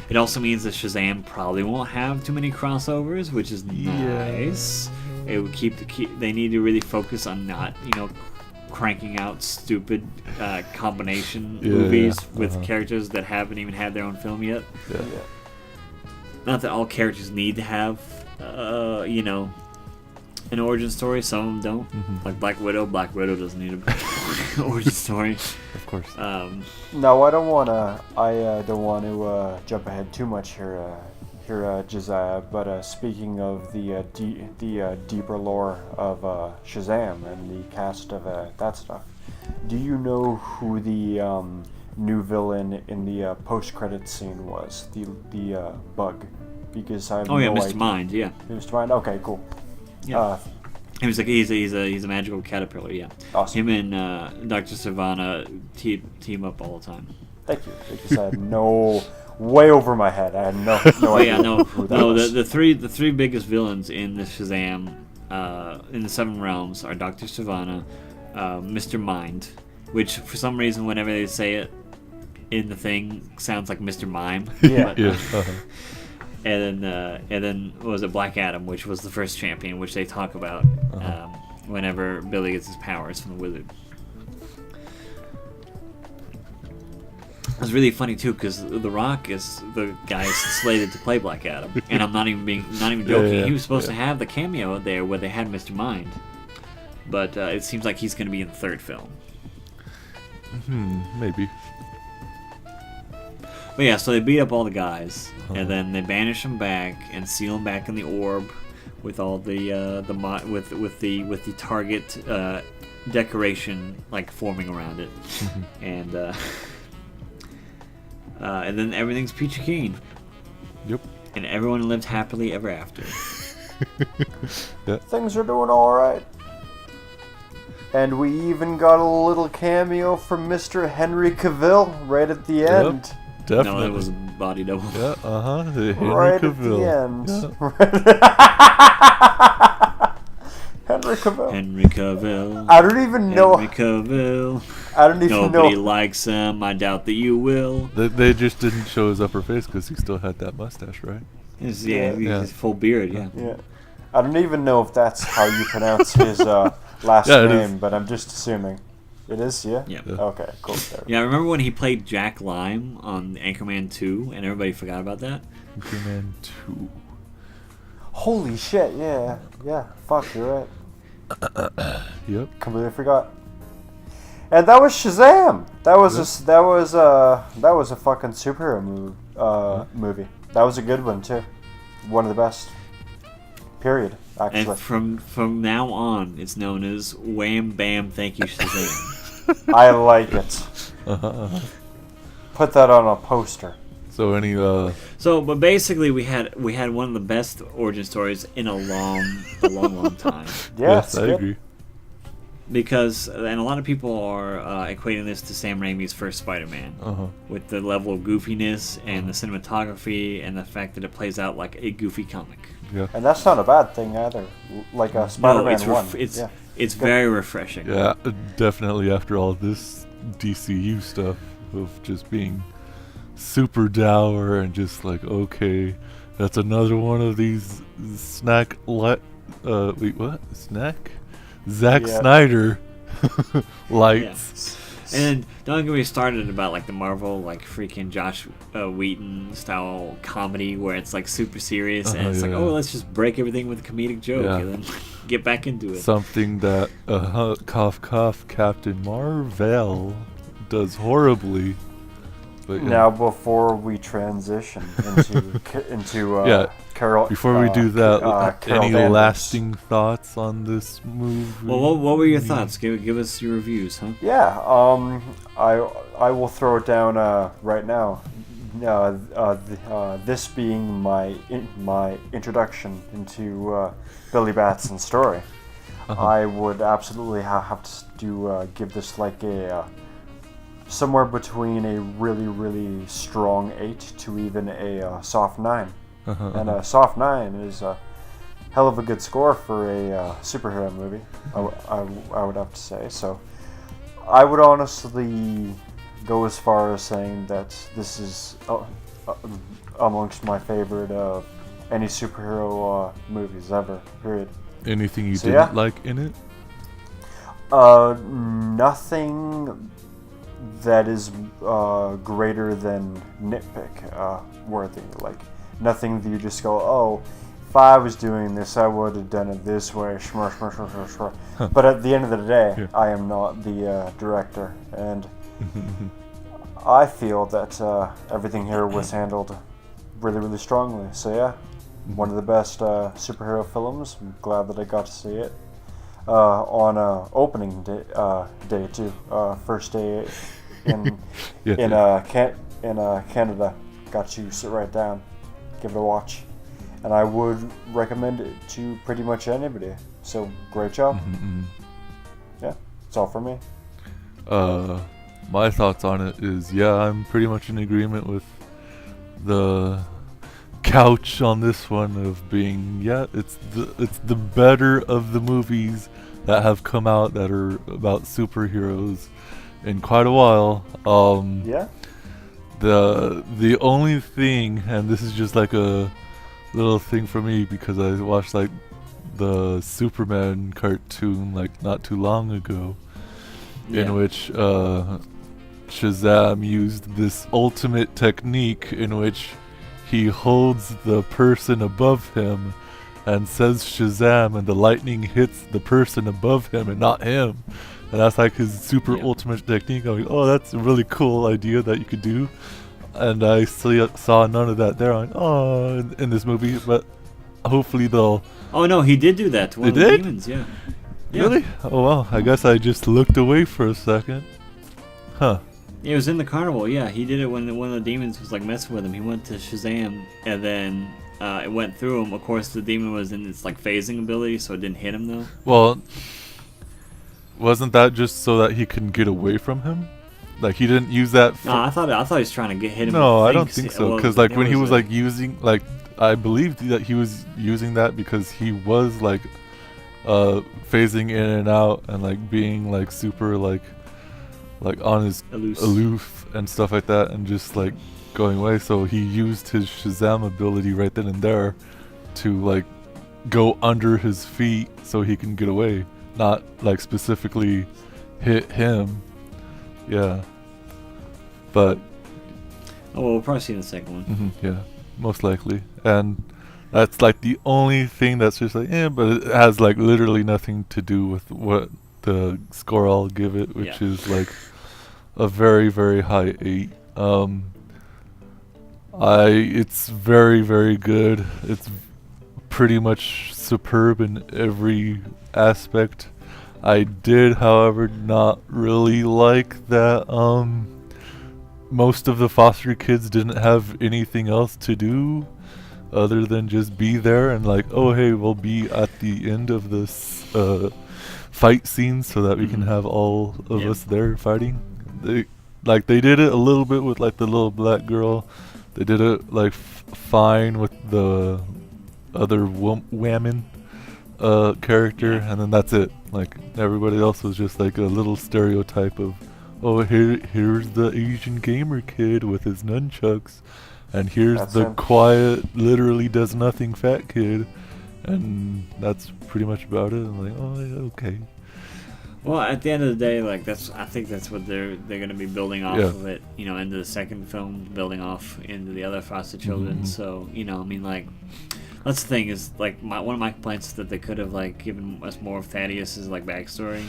it also means that Shazam probably won't have too many crossovers, which is nice. It would keep they need to really focus on not cranking out stupid combination movies with characters that haven't even had their own film yet. Yeah. Not that all characters need to have an origin story. Some of them don't. Mm-hmm. Like Black Widow. Black Widow doesn't need an origin story. Of course. No, I don't want to jump ahead too much here, Josiah. But speaking of the deeper lore of Shazam and the cast of that stuff, do you know who the new villain in the post-credits scene was? The Bug, because I have no Mr. idea. Mind. Yeah. Mr. Mind. Okay, cool. Yeah. He was like he's a magical caterpillar. Yeah. Awesome. Him and Dr. Savannah team up all the time. Thank you, because I had way over my head. I had no idea. Who that was. The three biggest villains in the Shazam in the Seven Realms are Dr. Savannah, Mr. Mind, which for some reason whenever they say it in the thing sounds like Mr. Mime. Yeah. Yeah. And then what was it, Black Adam, which was the first champion, which they talk about whenever Billy gets his powers from the wizard. It's really funny too, because The Rock is the guy slated to play Black Adam, and I'm not even joking. Yeah, he was supposed to have the cameo there where they had Mr. Mind, but it seems like he's going to be in the third film. Maybe. But yeah, so they beat up all the guys, and then they banish them back and seal them back in the orb with all the with the target decoration like forming around it, and then everything's peachy keen. Yep. And everyone lived happily ever after. Things are doing all right. And we even got a little cameo from Mr. Henry Cavill right at the end. Definitely. No, that was a body double. Yeah, Henry Right Cavill. at the end. Henry Cavill. Henry Cavill. I don't even know. Henry Cavill. I don't even Nobody know. likes him. I doubt that you will. They just didn't show his upper face because he still had that mustache, right? His full beard, yeah. Yeah. I don't even know if that's how you pronounce his last name, but I'm just assuming. It is, yeah? Yeah. Okay, cool. Yeah, I remember when he played Jack Lime on Anchorman 2, and everybody forgot about that? Anchorman 2. Holy shit, yeah. Yeah, fuck, you're right. Yep. Completely forgot. And that was Shazam. That was a fucking superhero movie. That was a good one too. One of the best. Period. Actually. And from now on, it's known as Wham Bam Thank You Shazam. I like it. Put that on a poster. So any But basically, we had one of the best origin stories in a long time. Yeah, yes, I agree. Because, and a lot of people are equating this to Sam Raimi's first Spider-Man, with the level of goofiness and the cinematography and the fact that it plays out like a goofy comic. Yeah. And that's not a bad thing either. Like a Spider-Man 1. It's very refreshing. Yeah, definitely after all this DCU stuff of just being super dour and just like, okay, that's another one of these snack. Wait, what? Snack? Zack Yeah. Snyder lights. And don't get me started about like the Marvel like freaking Josh Whedon style comedy where it's like super serious and it's like, oh, let's just break everything with a comedic joke and then get back into it. Something that cough cough Captain Marvel does horribly. But, Now, before we transition into Carol, before we do that, Carol any Danvers. lasting thoughts on this movie? Well, what were your thoughts? Give us your reviews, huh? Yeah, I will throw it down right now. This being my introduction into Billy Batson's story, I would absolutely have to give this like a somewhere between a really, really strong 8 to even a soft 9. And a soft 9 is a hell of a good score for a superhero movie, I would have to say. So I would honestly go as far as saying that this is amongst my favorite of any superhero movies ever, period. Anything you didn't like in it? Nothing that is greater than nitpick worthy. Like nothing that you just go, oh, if I was doing this, I would have done it this way. Shmur, shmur, shmur, shmur, shmur. But at the end of the day, I am not the director, and I feel that everything here was handled really, really strongly. So yeah, one of the best superhero films. I'm glad that I got to see it. On opening day too, first day in Canada. Got to sit right down, give it a watch, and I would recommend it to pretty much anybody. So great job. Yeah, that's all for me. My thoughts on it is, I'm pretty much in agreement with the couch on this one of being, it's the better of the movies that have come out that are about superheroes in quite a while. The only thing, and this is just like a little thing for me because I watched like the Superman cartoon like not too long ago, in which Shazam used this ultimate technique in which he holds the person above him and says Shazam, and the lightning hits the person above him and not him. And that's like his super ultimate technique. I'm like, oh, that's a really cool idea that you could do. And I saw none of that there. I'm like, in this movie, but hopefully they'll... Oh, no, he did do that to one of the demons, yeah. Really? Oh, well, I guess I just looked away for a second. Huh. It was in the carnival, yeah. He did it when one of the demons was like messing with him. He went to Shazam, and then it went through him. Of course, the demon was in its like phasing ability, so it didn't hit him though. Well, wasn't that just so that he couldn't get away from him? Like he didn't use that. No, I thought he was trying to hit him. No, I don't think so. Because like when he was like using, like I believed that he was using that because he was like phasing in and out and like being like super like on his aloof and stuff like that, and just like going away. So he used his Shazam ability right then and there to like go under his feet so he can get away, not like specifically hit him. Yeah, but we'll probably see in the second one. Yeah, most likely. And that's like the only thing that's just like but it has like literally nothing to do with what the score I'll give it, which is like a very, very high 8. It's very, very good. It's pretty much superb in every aspect. I did, however, not really like that most of the foster kids didn't have anything else to do other than just be there and like, oh hey, we'll be at the end of this fight scene so that we can have all of us there fighting. They did it a little bit with like the little black girl. They did it like fine with the other woman character, and then that's it. Like everybody else was just like a little stereotype of, oh here's the Asian gamer kid with his nunchucks, and here's the quiet, literally does nothing fat kid, and that's pretty much about it. I'm like, oh, yeah, okay. Well, at the end of the day, like I think that's what they're gonna be building off of it. You know, into the second film, building off into the other foster children. Mm-hmm. So I mean, like, that's the thing is like one of my complaints is that they could have like given us more of Thaddeus's like backstory.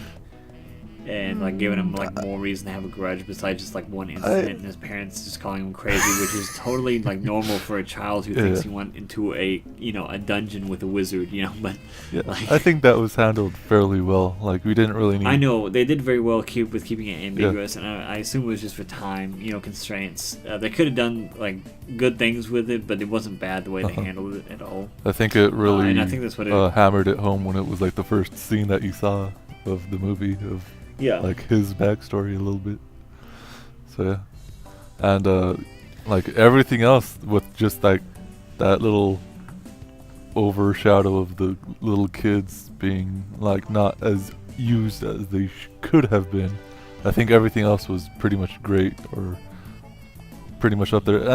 And like giving him like more reason to have a grudge besides just like one incident and his parents just calling him crazy, which is totally like normal for a child who thinks he went into a a dungeon with a wizard, But like, I think that was handled fairly well. Like we didn't really need. I know they did very well with keeping it ambiguous, and I assume it was just for time, constraints. They could have done like good things with it, but it wasn't bad the way they handled it at all. I think it really and I think that's what hammered it home when it was like the first scene that you saw of the movie of. Yeah. Like his backstory a little bit. So yeah. And like everything else with just like that little overshadow of the little kids being like not as used as they could have been. I think everything else was pretty much great or pretty much up there.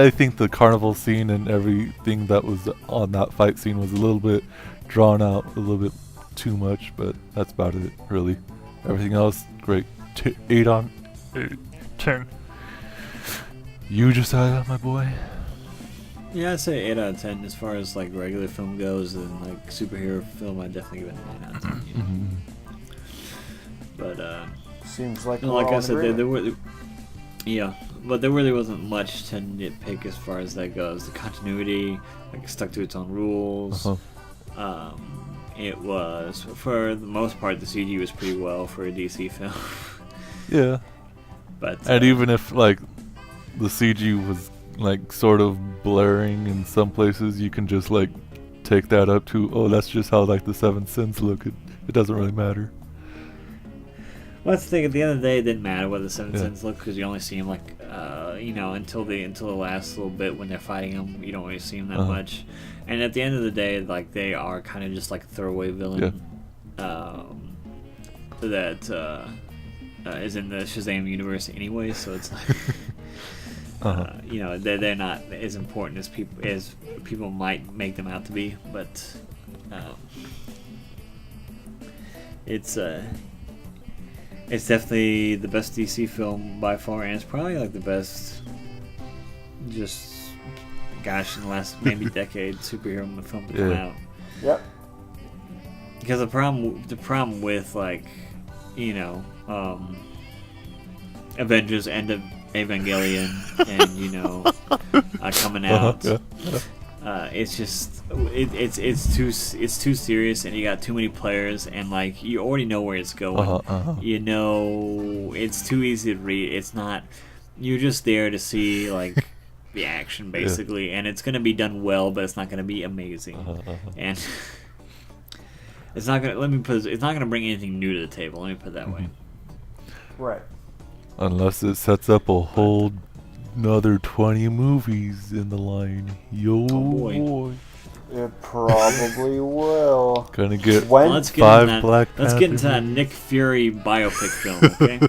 I think the carnival scene and everything that was on that fight scene was a little bit drawn out, a little bit too much, but that's about it really. Everything else, great. 8 on 10. You decided, my boy. Yeah, I'd say 8 out of 10 as far as like regular film goes, and like superhero film, I'd definitely give it a 9 out of 10. But seems like like I said, there were but there really wasn't much to nitpick as far as that goes. The continuity, like, it stuck to its own rules. It was, for the most part, the CG was pretty well for a DC film. Yeah. But and even if, like, the CG was, like, sort of blurring in some places, you can just, like, take that up to, oh, that's just how, like, the Seven Sins look. It doesn't really matter. Well, that's the thing. At the end of the day, it didn't matter what the Seven Sins look, because you only see them, like, until the last little bit when they're fighting them. You don't really see them that much. And at the end of the day, like, they are kind of just like a throwaway villain that is in the Shazam universe anyway. So it's like, they're not as important as people might make them out to be. But it's definitely the best DC film by far, and it's probably like the best, just in the last maybe decade superhero film to come out. Yep. Because the problem with like Avengers End of Evangelion and coming out, it's just it's too serious, and you got too many players, and like you already know where it's going. It's too easy to read. It's not. You're just there to see like the action basically, and it's gonna be done well, but it's not gonna be amazing, and it's not gonna. It's not gonna bring anything new to the table. Let me put it that way. Right. Unless it sets up a whole another 20 movies in the line. Yo, boy. It probably will. Gonna get Let's get into that Nick Fury biopic film, okay?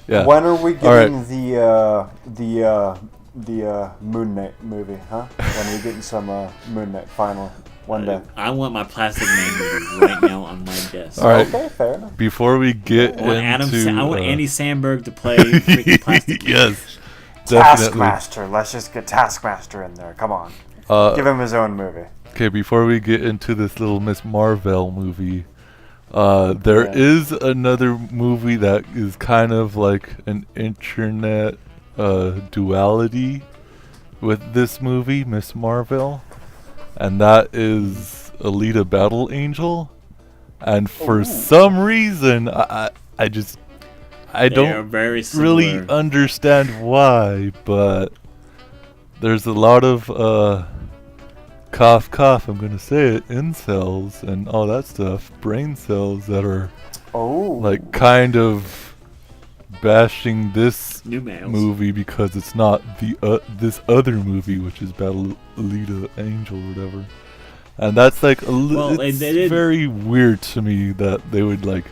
Yeah. When are we getting the Moon Knight movie, huh? When are we getting some Moon Knight finally? One day. I want my Plastic Man movie right now on my desk. All right. Okay, fair enough. Before we get I want Andy Samberg to play freaking Plastic Man. Yes. Taskmaster. Let's just get Taskmaster in there. Come on. Give him his own movie. Okay, before we get into this little Miss Marvel movie, there is another movie that is kind of like an internet duality with this movie, Miss Marvel, and that is Alita Battle Angel. And for some reason, I don't really understand why, but there's a lot of cough cough, I'm gonna say it, incels and all that stuff, brain cells that are like kind of bashing this movie because it's not the this other movie, which is Battle Alita Angel or whatever. And that's like it's very weird to me that they would like,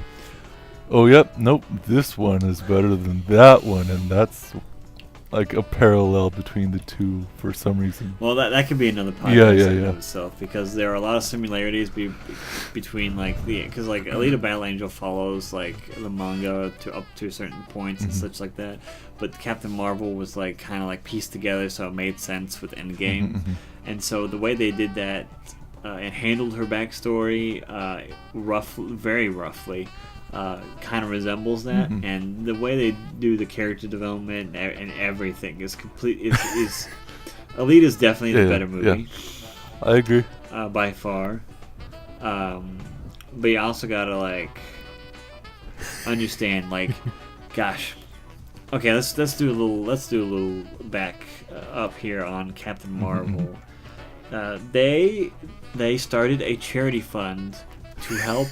oh yep, nope, this one is better than that one, and that's like a parallel between the two for some reason. Well, that could be another podcast Yeah. in itself, because there are a lot of similarities between like because like Alita Battle Angel follows like the manga to up to certain points and such like that, but Captain Marvel was like kind of like pieced together, so it made sense with Endgame, and so the way they did that and handled her backstory, very roughly. Kind of resembles that, and the way they do the character development and everything is complete. Is Elite is definitely the better movie. Yeah. I agree. By far. But you also gotta like understand, like, gosh. Okay, let's do a little back up here on Captain Marvel. They started a charity fund to help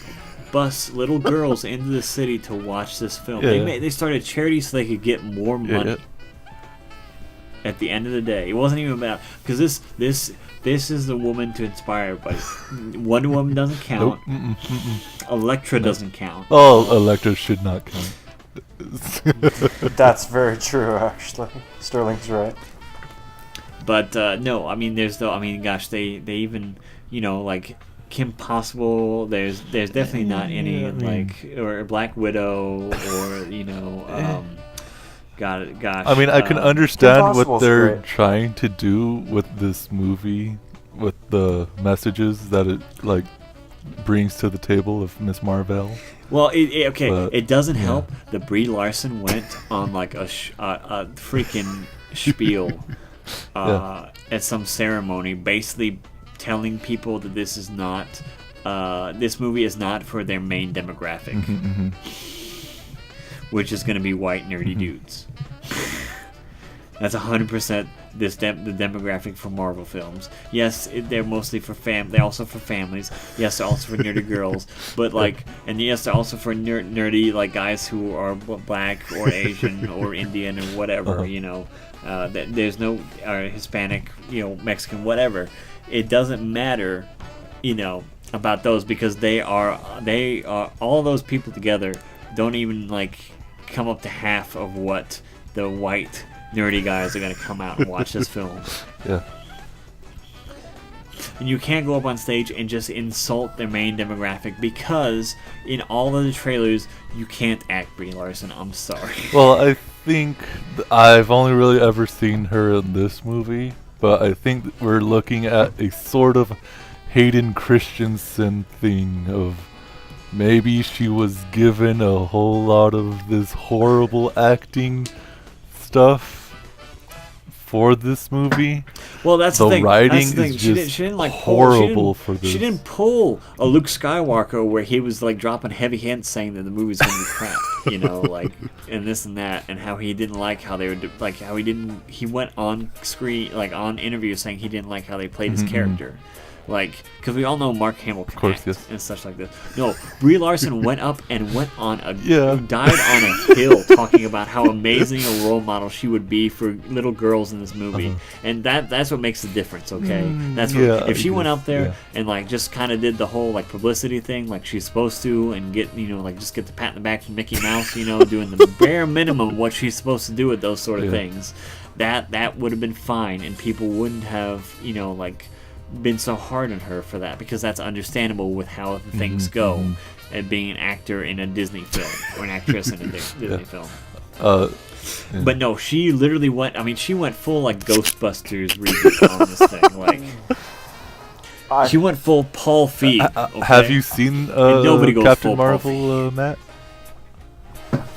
bus little girls into the city to watch this film. They started a charity so they could get more money. At the end of the day, it wasn't even about, because this is the woman to inspire everybody. Wonder Woman doesn't count. Elektra doesn't count. Oh, Elektra should not count. That's very true, actually. Sterling's right. But no, I mean, gosh, they even, like Kim Possible. There's definitely not any or Black Widow or gosh. I mean, I can understand what they're great. trying to do with this movie, with the messages that it like brings to the table of Miss Marvel. Well, it doesn't help that Brie Larson went on like a freaking spiel at some ceremony, basically telling people that this is not, this movie is not for their main demographic, which is going to be white nerdy dudes. That's 100% the demographic for Marvel films. Yes, they're mostly for they're also for families. Yes, they're also for nerdy girls. But and yes, they're also for nerdy like guys who are black or Asian or Indian or whatever. There's no Hispanic, Mexican, whatever. It doesn't matter, about those, because they are all those people together don't even come up to half of what the white nerdy guys are going to come out and watch this film. Yeah. And you can't go up on stage and just insult their main demographic, because in all of the trailers you can't act Brie Larson. I'm sorry. Well, I think I've only really ever seen her in this movie, but I think we're looking at a sort of Hayden Christensen thing of maybe she was given a whole lot of this horrible acting stuff for this movie. Well, that's the thing. Writing that's the thing. is just she didn't horrible for this. She didn't pull a Luke Skywalker where he was dropping heavy hints saying that the movie's gonna be crap, and this and that, and how he didn't like how they were how he went on screen on interviews saying he didn't like how they played his character. Because we all know Mark Hamill can act and such like this. No, Brie Larson went up and went on died on a hill talking about how amazing a role model she would be for little girls in this movie, and that's what makes the difference. Okay, that's what, if she went up there and just kind of did the whole publicity thing like she's supposed to, and get just get the pat in the back from Mickey Mouse, doing the bare minimum what she's supposed to do with those sort of things, that would have been fine, and people wouldn't have been so hard on her for that, because that's understandable with how things go and being an actor in a Disney film or an actress in a Disney film. But no, she literally went. I mean, she went full Ghostbusters reboot on this thing. She went full Paul Feig. Okay? Have you seen nobody goes Captain full Marvel, Matt?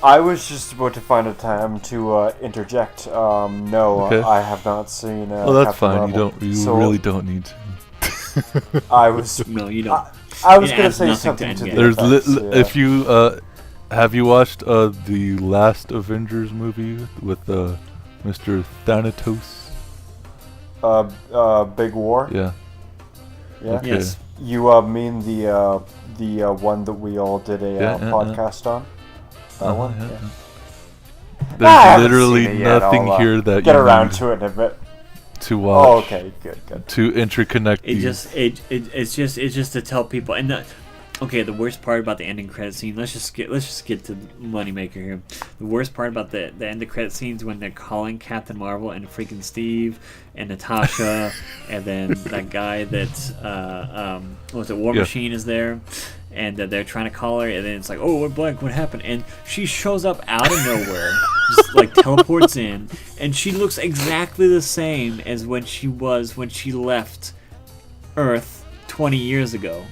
I was just about to find a time to interject. No, Okay. I have not seen. Well, that's Captain fine. Marvel. You really don't need to. I was. No, you don't. I was It going to adds say nothing something to to Endgame. the There's effects, if you have you watched the last Avengers movie with Mr. Thanatos? Big War. Yeah. Yeah. Okay. Yes. You mean the one that we all did a podcast on? That one. Yeah. I There's haven't literally seen it yet. nothing I'll, here that get you around need to it in a bit. to watch. Oh, okay, good. To interconnect It's just to tell people. And the worst part about the ending credit scene. Let's just get to the moneymaker here. the worst part about the end of credit scenes when they're calling Captain Marvel and freaking Steve and Natasha and then that guy that's what was it, War Machine is there, and they're trying to call her, and then it's like, oh, we're blank, what happened? And she shows up out of nowhere, just like teleports in, and she looks exactly the same as when she left Earth 20 years ago.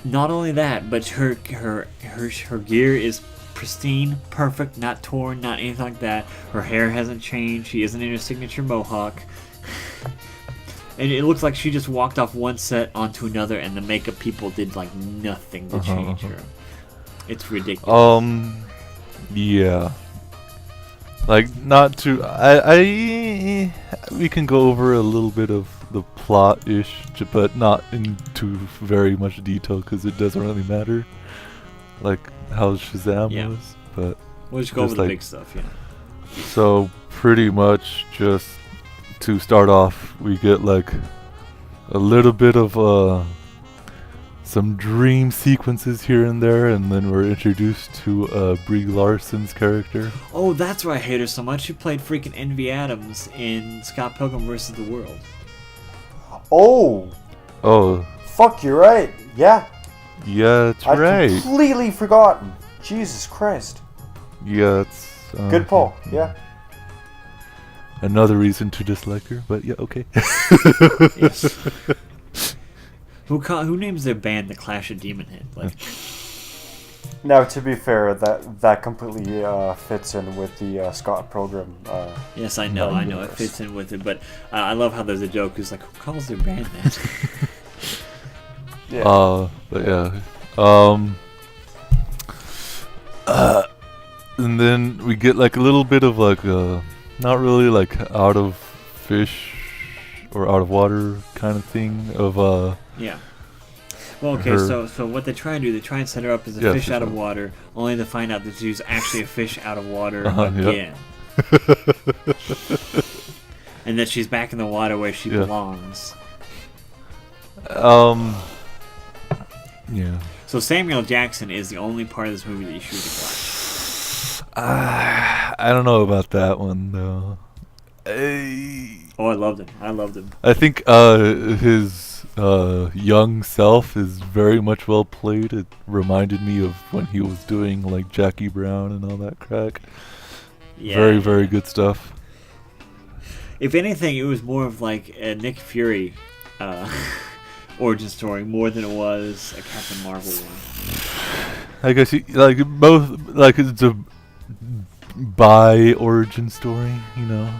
Not only that, but her gear is pristine, perfect, not torn, not anything like that. Her hair hasn't changed. She isn't in her signature mohawk. And it looks like she just walked off one set onto another, and the makeup people did like nothing to change her. It's ridiculous. Yeah. Like, not to... we can go over a little bit of the plot-ish, but not into very much detail, because it doesn't really matter. Like, how Shazam was, but... We'll just go over the big stuff, yeah. So, pretty much just... To start off, we get like a little bit of some dream sequences here and there, and then we're introduced to Brie Larson's character. Oh, that's why I hate her so much. She played freaking Envy Adams in Scott Pilgrim vs. the World. Oh. Fuck, you're right. Yeah. Yeah, that's right. I'd completely forgotten. Jesus Christ. Yeah, it's... Good pull, yeah. Another reason to dislike her, but yeah, okay. Yes. Who names their band the Clash of Demon Head? Like, now, to be fair, that completely fits in with the Scott Pilgrim. Yes, I know, it fits in with it, but I love how there's a joke who's like, who calls their band that? Yeah. But yeah. And then we get like a little bit of like not really like out of fish or out of water kind of thing of yeah. Well, okay, so what they try and do, they try and set her up as a fish out of water, only to find out that she's actually a fish out of water again. And that she's back in the water where she belongs. Yeah. So Samuel Jackson is the only part of this movie that you should watch. I don't know about that one though. Oh, I loved him. I think his young self is very much well played. It reminded me of when he was doing like Jackie Brown and all that crack. Yeah, very, very good stuff. If anything, it was more of like a Nick Fury origin story more than it was a Captain Marvel one. I guess like both, like it's a bi origin story, you know,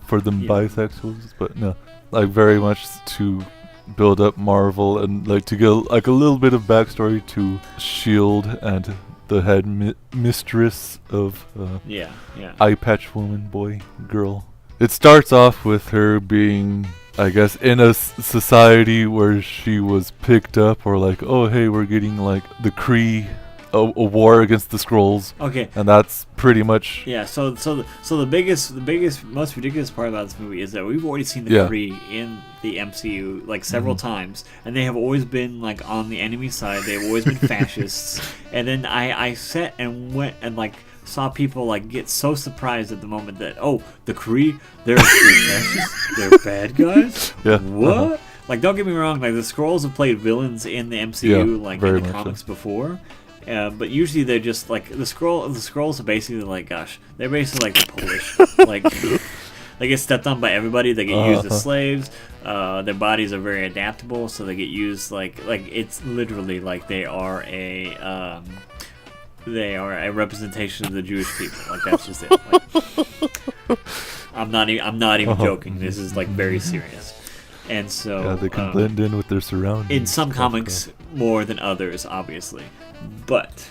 for them bisexuals, but no, like very much to build up Marvel and like to get like a little bit of backstory to Shield and the head mistress of Eye Patch Woman, boy, girl. It starts off with her being, I guess, in a society where she was picked up, or like, oh hey, we're getting like the Kree, a war against the Skrulls. Okay. And that's pretty much. Yeah. So the biggest, most ridiculous part about this movie is that we've already seen the Kree in the MCU like several times, and they have always been like on the enemy side. They've always been fascists. And then I sat and went and like saw people like get so surprised at the moment that the Kree, they're fascists, they're bad guys. Yeah. What? Like, don't get me wrong. Like, the Skrulls have played villains in the MCU, like in the comics before. But usually they're just like the Skrulls are basically like, gosh, they're basically like the Polish. Like, they get stepped on by everybody. They get used as slaves. Their bodies are very adaptable, so they get used like it's literally like they are a representation of the Jewish people. Like, that's just it. Like, I'm not even joking. This is like very serious. And so they can blend in with their surroundings. In some comics more than others, obviously. But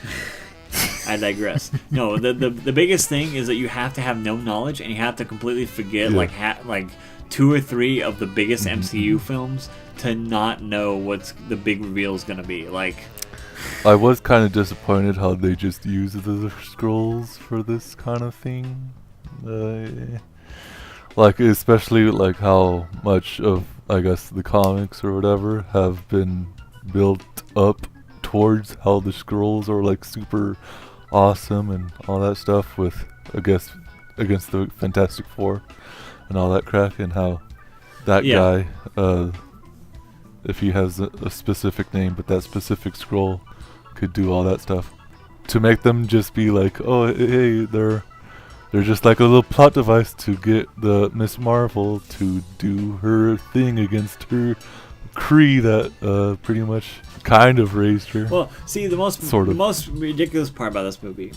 I digress. No, the biggest thing is that you have to have no knowledge, and you have to completely forget like 2 or 3 of the biggest MCU films to not know what's the big reveal is going to be. Like, I was kind of disappointed how they just use the Skrulls for this kind of thing. Like, especially like how much of, I guess, the comics or whatever have been built up towards how the Skrulls are like super awesome and all that stuff with, I guess, against the Fantastic Four and all that crack, and how that guy, if he has a specific name, but that specific scroll could do all that stuff. To make them just be like, oh, hey, they're just like a little plot device to get the Miss Marvel to do her thing against her Kree that pretty much kind of raised her. Well, see, the most ridiculous part about this movie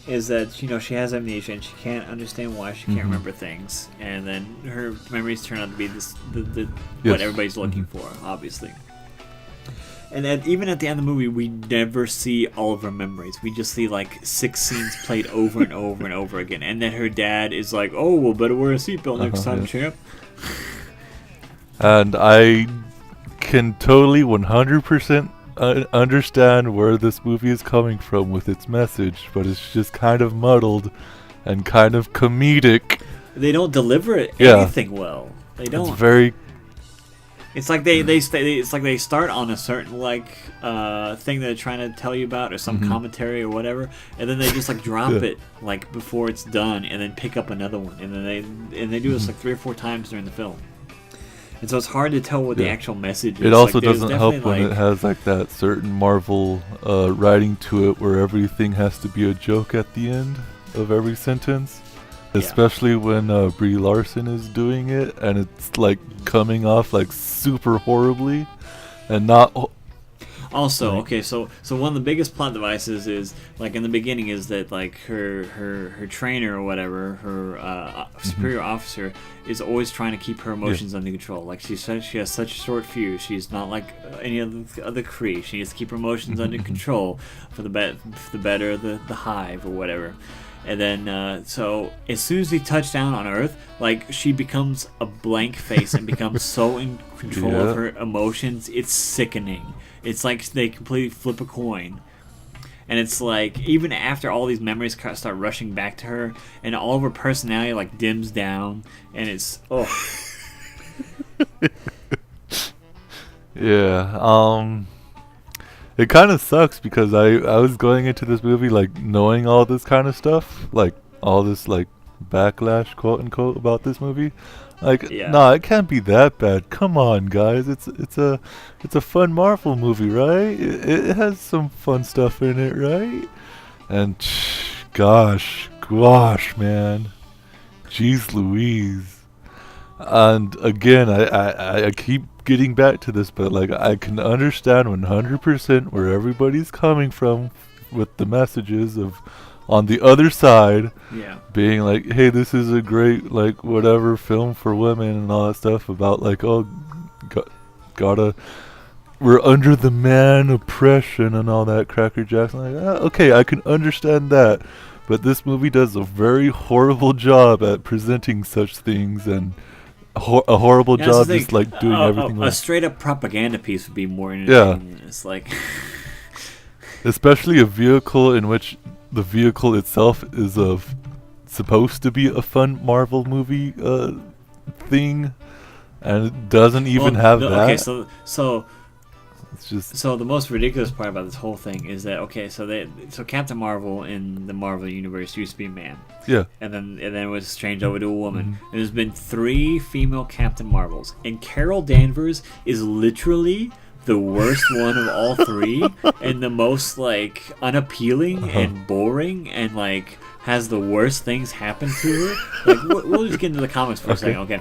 is that she has amnesia and she can't understand why she can't remember things, and then her memories turn out to be what everybody's looking for, obviously. And even at the end of the movie, we never see all of her memories. We just see like 6 scenes played over and over and over again. And then her dad is like, "Oh, well, better wear a seatbelt next time, champ." And I can totally 100% understand where this movie is coming from with its message, but it's just kind of muddled and kind of comedic. They don't deliver anything well. They don't. It's very. It's like they start on a certain thing that they're trying to tell you about, or some commentary or whatever, and then they just like drop it like before it's done, and then pick up another one, and then they do this like 3 or 4 times during the film, and so it's hard to tell what the actual message is. It also doesn't help when it has like that certain Marvel writing to it, where everything has to be a joke at the end of every sentence. Especially when Brie Larson is doing it, and it's like coming off like super horribly, and not. Also, okay, so one of the biggest plot devices is like in the beginning is that like her trainer or whatever, her superior officer is always trying to keep her emotions under control. Like she said, she has such a short fuse. She's not like any of the other Kree. She needs to keep her emotions under control for the better of the hive or whatever. And then, so as soon as we touch down on Earth, like she becomes a blank face and becomes so in control of her emotions, it's sickening. It's like they completely flip a coin. And it's like, even after all these memories start rushing back to her, and all of her personality like dims down, and it's, It kind of sucks because I was going into this movie like knowing all this kind of stuff, like all this like backlash, quote unquote, about this movie. Like, nah, it can't be that bad. Come on, guys, it's a fun Marvel movie, right? It has some fun stuff in it, right? And gosh, man, jeez Louise. And again, I keep getting back to this, but like I can understand 100% where everybody's coming from with the messages of on the other side being like, hey, this is a great like whatever film for women and all that stuff about like, oh, we're under the man oppression and all that Cracker Jacks. Like, okay, I can understand that, but this movie does a very horrible job at presenting such things, and a horrible job just like doing everything. A straight up propaganda piece would be more entertaining than this. Like, especially a vehicle in which the vehicle itself is supposed to be a fun Marvel movie thing, and it doesn't even have that. Okay, so it's just the most ridiculous part about this whole thing is that so Captain Marvel in the Marvel universe used to be a man. Yeah. And then it was changed over to a woman. And there's been 3 female Captain Marvels, and Carol Danvers is literally the worst one of all 3, and the most like unappealing and boring, and like has the worst things happen to her. Like we'll just get into the comics for a second. Okay.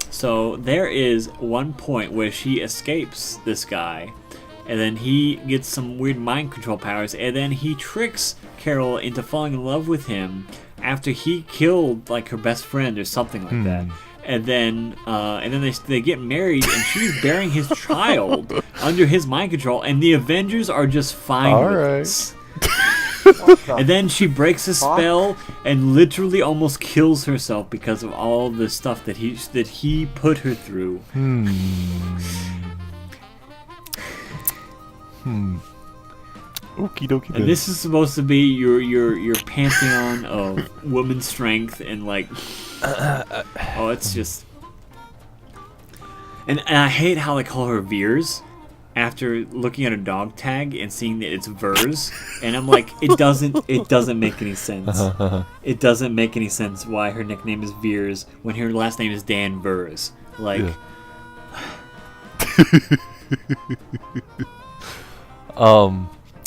So there is one point where she escapes this guy, and then he gets some weird mind control powers, and then he tricks Carol into falling in love with him after he killed like her best friend or something like that. And then they get married, and she's bearing his child under his mind control, and the Avengers are just fine with this. And then she breaks a spell and literally almost kills herself because of all the stuff that he put her through. Okie dokie. And this is supposed to be your pantheon of woman's strength and like, it's just. And I hate how they call her Veers after looking at a dog tag and seeing that it's Vers, and I'm like, it doesn't make any sense. It doesn't make any sense why her nickname is Veers when her last name is Dan Vers. Like,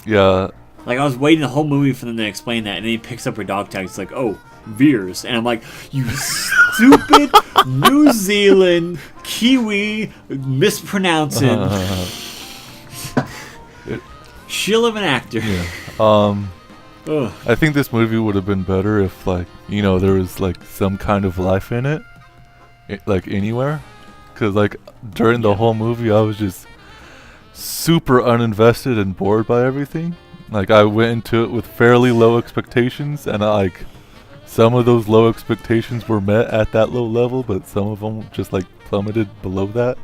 yeah. Like, I was waiting the whole movie for them to explain that, and then he picks up her dog tag. It's like, oh, Veers. And I'm like, you stupid New Zealand Kiwi mispronouncing shill of an actor. Yeah. Ugh. I think this movie would have been better if, like, you know, there was, like, some kind of life in it. Like, anywhere. Because, like, during the whole movie, I was just super uninvested and bored by everything. Like, I went into it with fairly low expectations, and, like, some of those low expectations were met at that low level, but some of them just, like, plummeted below that.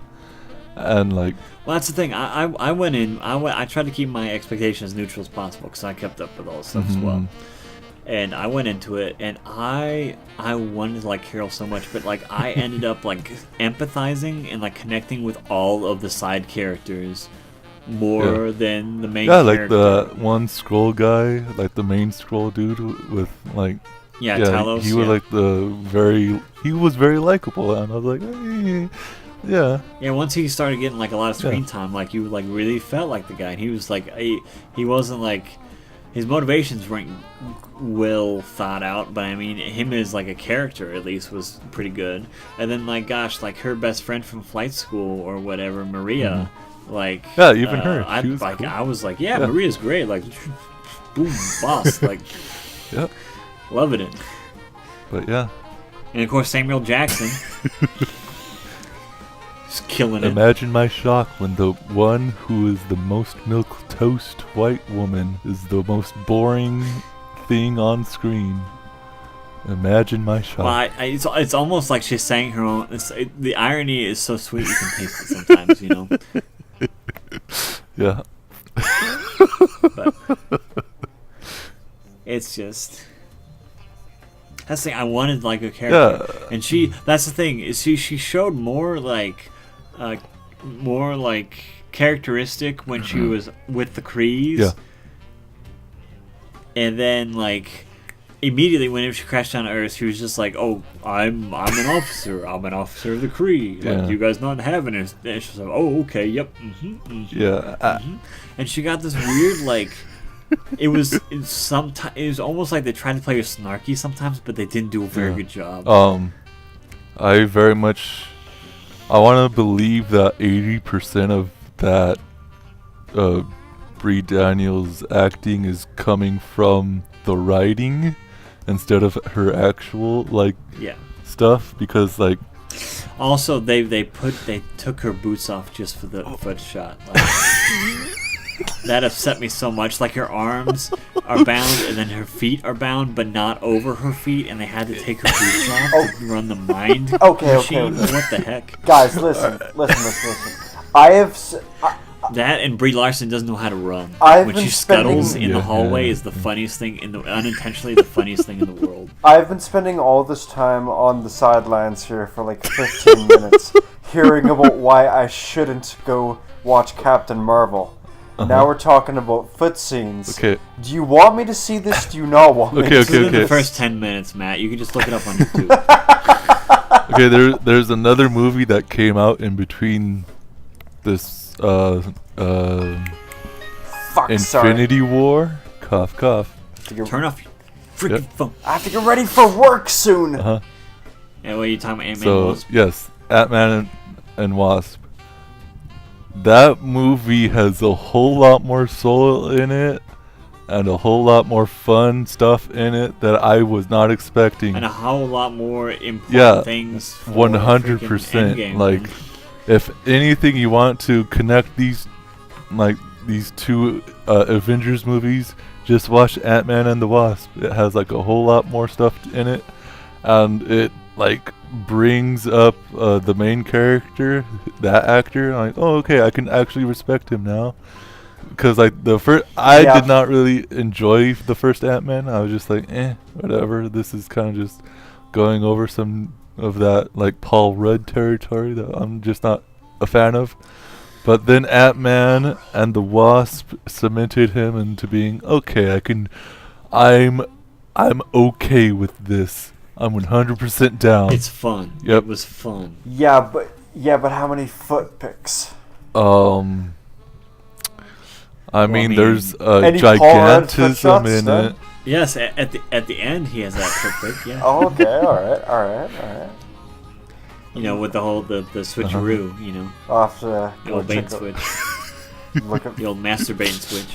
And, like... Well, that's the thing. I went in... I tried to keep my expectations as neutral as possible, because I kept up with all this stuff as well. And I went into it, and I wanted to like Carol so much, but like I ended up like empathizing and like connecting with all of the side characters more than the main character. Like the one scroll guy, like the main scroll dude with like Talos. He was like he was very likable, and I was like, hey, yeah. Yeah, once he started getting like a lot of screen time, like you like really felt like the guy, and he was like he wasn't like. His motivations weren't well thought out, but I mean, him as like a character at least was pretty good. And then like, gosh, like her best friend from flight school or whatever, Maria, like even her. I was like, cool. I was like, Maria's great, like, boom, boss, like, loving it. But yeah, and of course Samuel Jackson. Just killing it. Imagine my shock when the one who is the most milquetoast white woman is the most boring thing on screen. Imagine my shock. Well, it's almost like she's saying her own. The irony is so sweet you can taste it sometimes, you know. Yeah. But it's just. That's the thing. I wanted like a character, and that's the thing is she showed more like characteristic when she was with the Krees. Yeah. And then like immediately whenever she crashed down to Earth, she was just like, "Oh, I'm an officer. I'm an officer of the Kree. Like you guys not having it." And she was like, "Oh, okay, yep." And she got this weird like. It was almost like they tried to play her snarky sometimes, but they didn't do a very good job. I very much I want to believe that 80% of that Brie Daniels acting is coming from the writing instead of her actual stuff, because like also they took her boots off just for the foot shot. Like, that upset me so much. Like her arms are bound and then her feet are bound, but not over her feet, and they had to take her boots off to run the mind machine. What the heck, guys? Listen. I have. That and Brie Larson doesn't know how to run. When she scuttles in the hallway is the funniest thing unintentionally the funniest thing in the world. I've been spending all this time on the sidelines here for like 15 minutes hearing about why I shouldn't go watch Captain Marvel. Now we're talking about foot scenes. Okay. Do you want me to see this? Do you not want me to see this? The first 10 minutes, Matt. You can just look it up on YouTube. Okay, there's another movie that came out in between this Infinity War. Cough, cough. Turn off your freaking phone. I have to get ready for work soon. Yeah, what are you talking about? Ant-Man and Wasp? Yes, Ant-Man and Wasp. That movie has a whole lot more soul in it and a whole lot more fun stuff in it that I was not expecting. And a whole lot more important things. 100%. Like, if anything, you want to connect these two Avengers movies, just watch Ant-Man and the Wasp. It has like a whole lot more stuff in it, and it like brings up the main character, that actor. I'm like, oh, okay, I can actually respect him now. Because like I did not really enjoy the first Ant-Man. I was just like, whatever. This is kind of just going over some of that like Paul Rudd territory that I'm just not a fan of. But then Ant-Man and the Wasp cemented him into being okay. I'm okay with this. I'm 100% down. It's fun. Yep. It was fun. Yeah, but how many foot picks? I mean, there's Any Paul Rudd foot gigantism shots, in then? it. Yes, at the end he has that foot pick. Yeah. Oh, okay, all right. You know, with the whole the switcheroo. You know, I'll have to the old go bait check switch, look at, the old masturbating switch.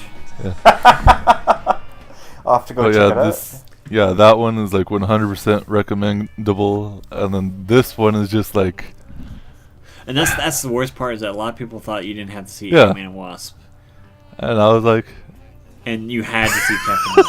I'll have to go check it out. That one is like 100% recommendable, and then this one is just like. And that's the worst part, is that a lot of people thought you didn't have to see Yeah. Ant-Man and Wasp, And I was like, and you had to see Captain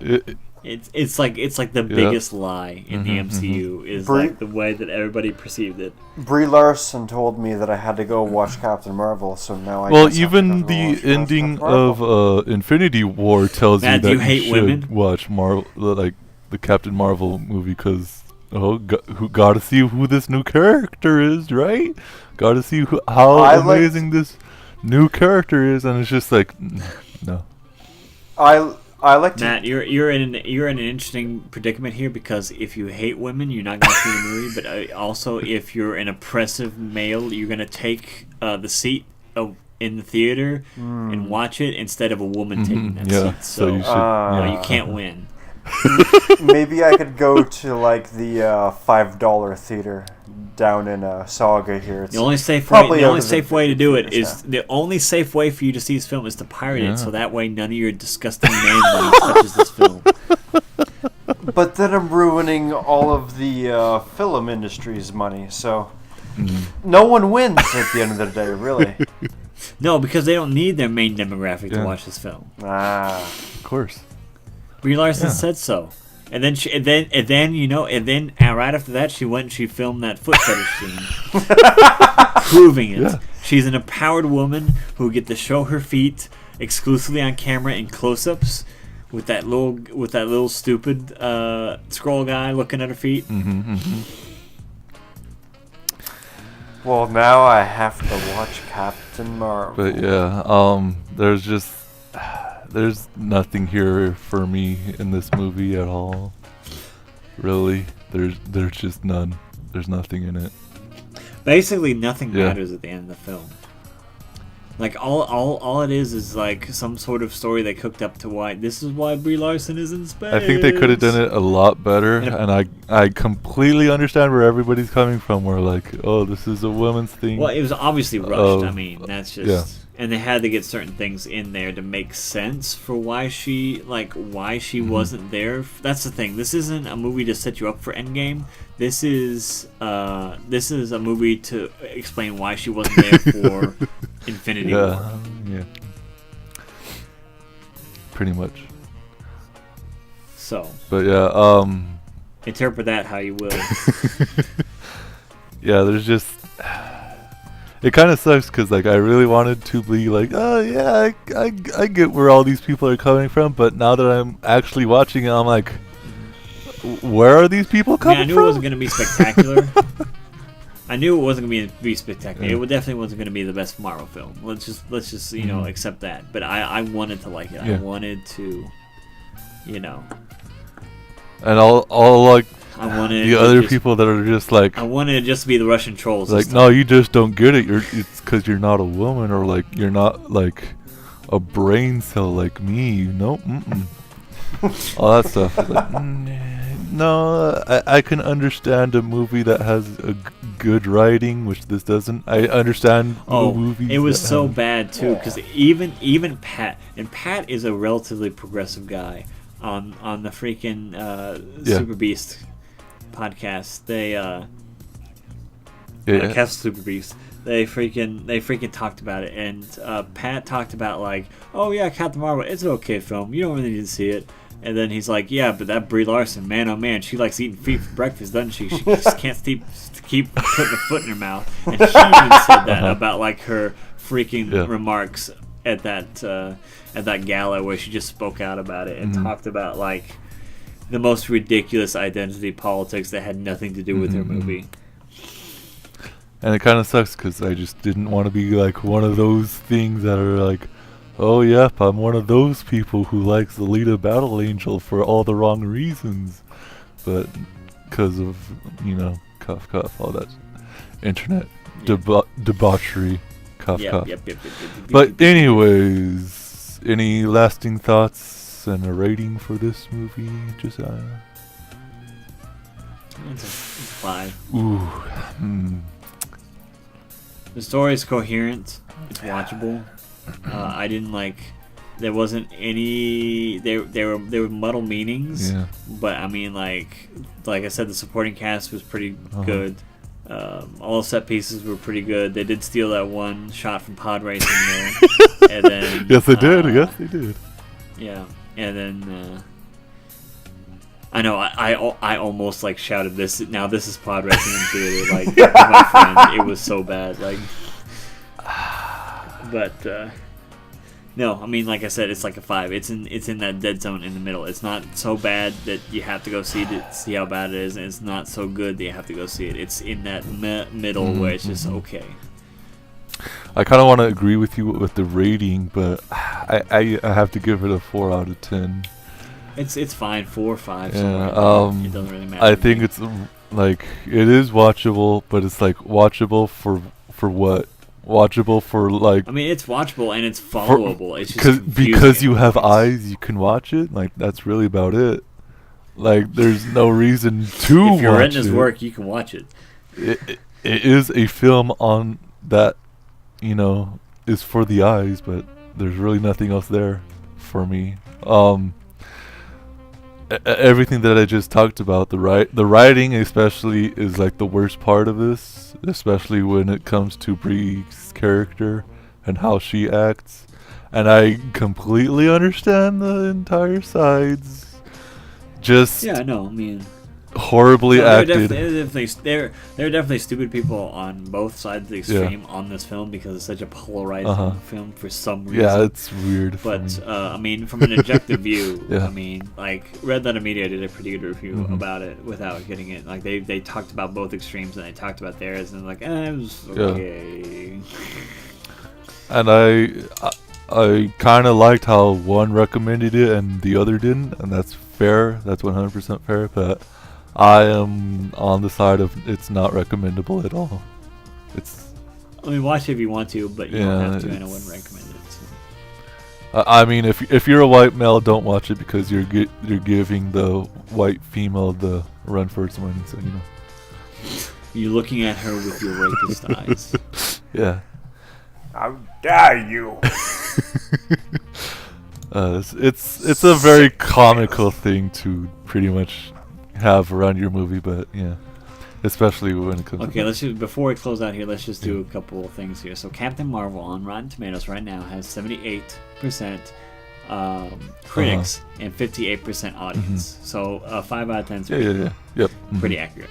Marvel. It's like the biggest lie in the MCU is like the way that everybody perceived it. Brie Larson told me that I had to go watch Captain Marvel, so now I. well, guess I have even to go watch the ending Captain Marvel. of Infinity War tells Matt, you do that you hate should women? watch Marvel, like the Captain Marvel movie, because who got to see who this new character is, right? Got to see how amazing this new character is, and it's just like, no. I like to. Matt, you're in an interesting predicament here, because if you hate women, you're not going to see the movie. But also, if you're an oppressive male, you're going to take the seat in the theater and watch it instead of a woman taking that seat. So you should. you can't win. Maybe I could go to like the $5 theater down in Saga here. It's The only safe probably way to do it theaters is now. the only safe way for you to see this film is to pirate it, so that way none of your disgusting man money touches this film. But then I'm ruining all of the film industry's money, so no one wins at the end of the day, really. No, because they don't need their main demographic to watch this film. Of course. Brie Larson said so. And then right after that, she went and she filmed that foot fetish scene, proving it. Yeah. She's an empowered woman who get to show her feet exclusively on camera in close-ups, with that little stupid scroll guy looking at her feet. Well, now I have to watch Captain Marvel. But there's nothing here for me in this movie at all. Really, there's just none. There's nothing in it. Basically, nothing matters at the end of the film. Like all it is like some sort of story they cooked up to why Brie Larson is in space. I think they could have done it a lot better, and I completely understand where everybody's coming from. Where like, oh, this is a woman's thing. Well, it was obviously rushed. I mean, that's just. And they had to get certain things in there to make sense for why she wasn't there. That's the thing. This isn't a movie to set you up for Endgame. This is a movie to explain why she wasn't there for Infinity War. Yeah. Pretty much. So. But interpret that how you will. There's just. It kind of sucks because like I really wanted to be like, oh yeah, I get where all these people are coming from, but now that I'm actually watching it, I'm like, where are these people coming from? I knew it wasn't going to be spectacular. I knew it wasn't going to be spectacular. It definitely wasn't going to be the best Marvel film. Let's just accept that. But I wanted to like it. I wanted to, And all like. I wanted the other people that are just like. I wanted it just to be the Russian trolls. Like, no, you just don't get it. It's because you're not a woman, or like you're not like a brain cell like me. Nope. All that stuff. Like, no, I can understand a movie that has a good writing, which this doesn't. I understand. Movies it was so bad too, because even Pat, and Pat is a relatively progressive guy on the freaking Super Beast podcast. They Cast Super Beast. They freaking talked about it, and Pat talked about like, oh yeah, Captain Marvel, it's an okay film. You don't really need to see it. And then he's like, yeah, but that Brie Larson, man, oh man, she likes eating feet for breakfast, doesn't she? She just can't keep putting a foot in her mouth. And he even said that about like her freaking remarks at that gala where she just spoke out about it and talked about like the most ridiculous identity politics that had nothing to do with her movie. And it kind of sucks because I just didn't want to be like one of those things that are like, oh yep, I'm one of those people who likes Alita Battle Angel for all the wrong reasons. But because of, cuff cuff, all that internet debauchery, cuff cuff. But anyways, any lasting thoughts and a rating for this movie, Josiah? It's a 5. Ooh. The story is coherent. It's watchable. I didn't like. There wasn't any. There were muddle meanings. Yeah. But I mean, like I said, the supporting cast was pretty good. All set pieces were pretty good. They did steal that one shot from pod racing there, and then yes, they did. Yes, they did. Yeah, and then I know I almost like shouted this. Now this is pod racing in theater. Like my friend, it was so bad. Like, but no, I mean, like I said, it's like a 5. It's in that dead zone in the middle. It's not so bad that you have to go see it to see how bad it is, and it's not so good that you have to go see it. It's in that middle where it's just okay. I kind of want to agree with you with the rating, but I have to give it a 4 out of 10. It's fine, 4 or 5. Yeah, it doesn't really matter. I think it's like it is watchable, but it's like watchable for what? Watchable for like. I mean, it's watchable and it's followable. It's just because you have eyes, you can watch it. Like that's really about it. Like there's no reason to watch it. If you're in his work, you can watch it. It is a film on that, is for the eyes, but there's really nothing else there for me. Everything that I just talked about, the writing especially is like the worst part of this, especially when it comes to Bree's character and how she acts. And I completely understand the entire sides. Just yeah, no, I mean, horribly acted. There are definitely stupid people on both sides of the extreme on this film because it's such a polarizing film for some reason. Yeah, it's weird. But I mean, from an objective view, Yeah. I mean, like Red Letter Media did a pretty good review about it without getting it. Like they talked about both extremes and they talked about theirs and like, it was okay. And I kind of liked how one recommended it and the other didn't, and that's fair. That's 100% fair. But I am on the side of it's not recommendable at all. I mean, watch it if you want to, but you don't have to, and I wouldn't recommend it. So. I mean, if you're a white male, don't watch it because you're giving the white female the run for its money. So You're looking at her with your rapist eyes. Yeah. How dare you? It's a very comical thing to pretty much have around your movie, but yeah, especially when it comes. Okay, let's just before we close out here, let's just do a couple of things here. So Captain Marvel on Rotten Tomatoes right now has 78% critics and 58% audience. So 5 out of 10 is yep, pretty accurate.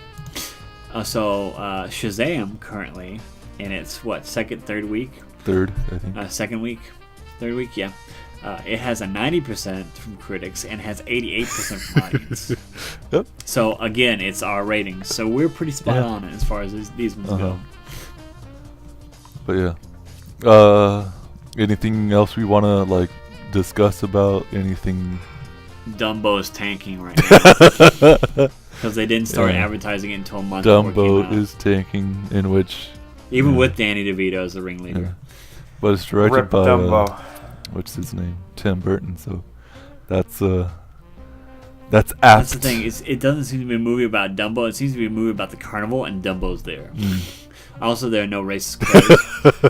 So Shazam currently in its third week, I think. second week, third week, yeah. It has a 90% from critics and has 88% from audience. Yep. So again, it's our rating. So we're pretty spot on as far as these ones go. But yeah, anything else we want to like discuss about anything? Dumbo's tanking right now because they didn't start advertising it until a month before it came out. Dumbo is tanking, in which even with Danny DeVito as the ringleader. Yeah. But it's directed Rip by Dumbo. What's his name? Tim Burton. So that's apt. That's the thing. It doesn't seem to be a movie about Dumbo. It seems to be a movie about the carnival, and Dumbo's there. Also, there are no racist crows,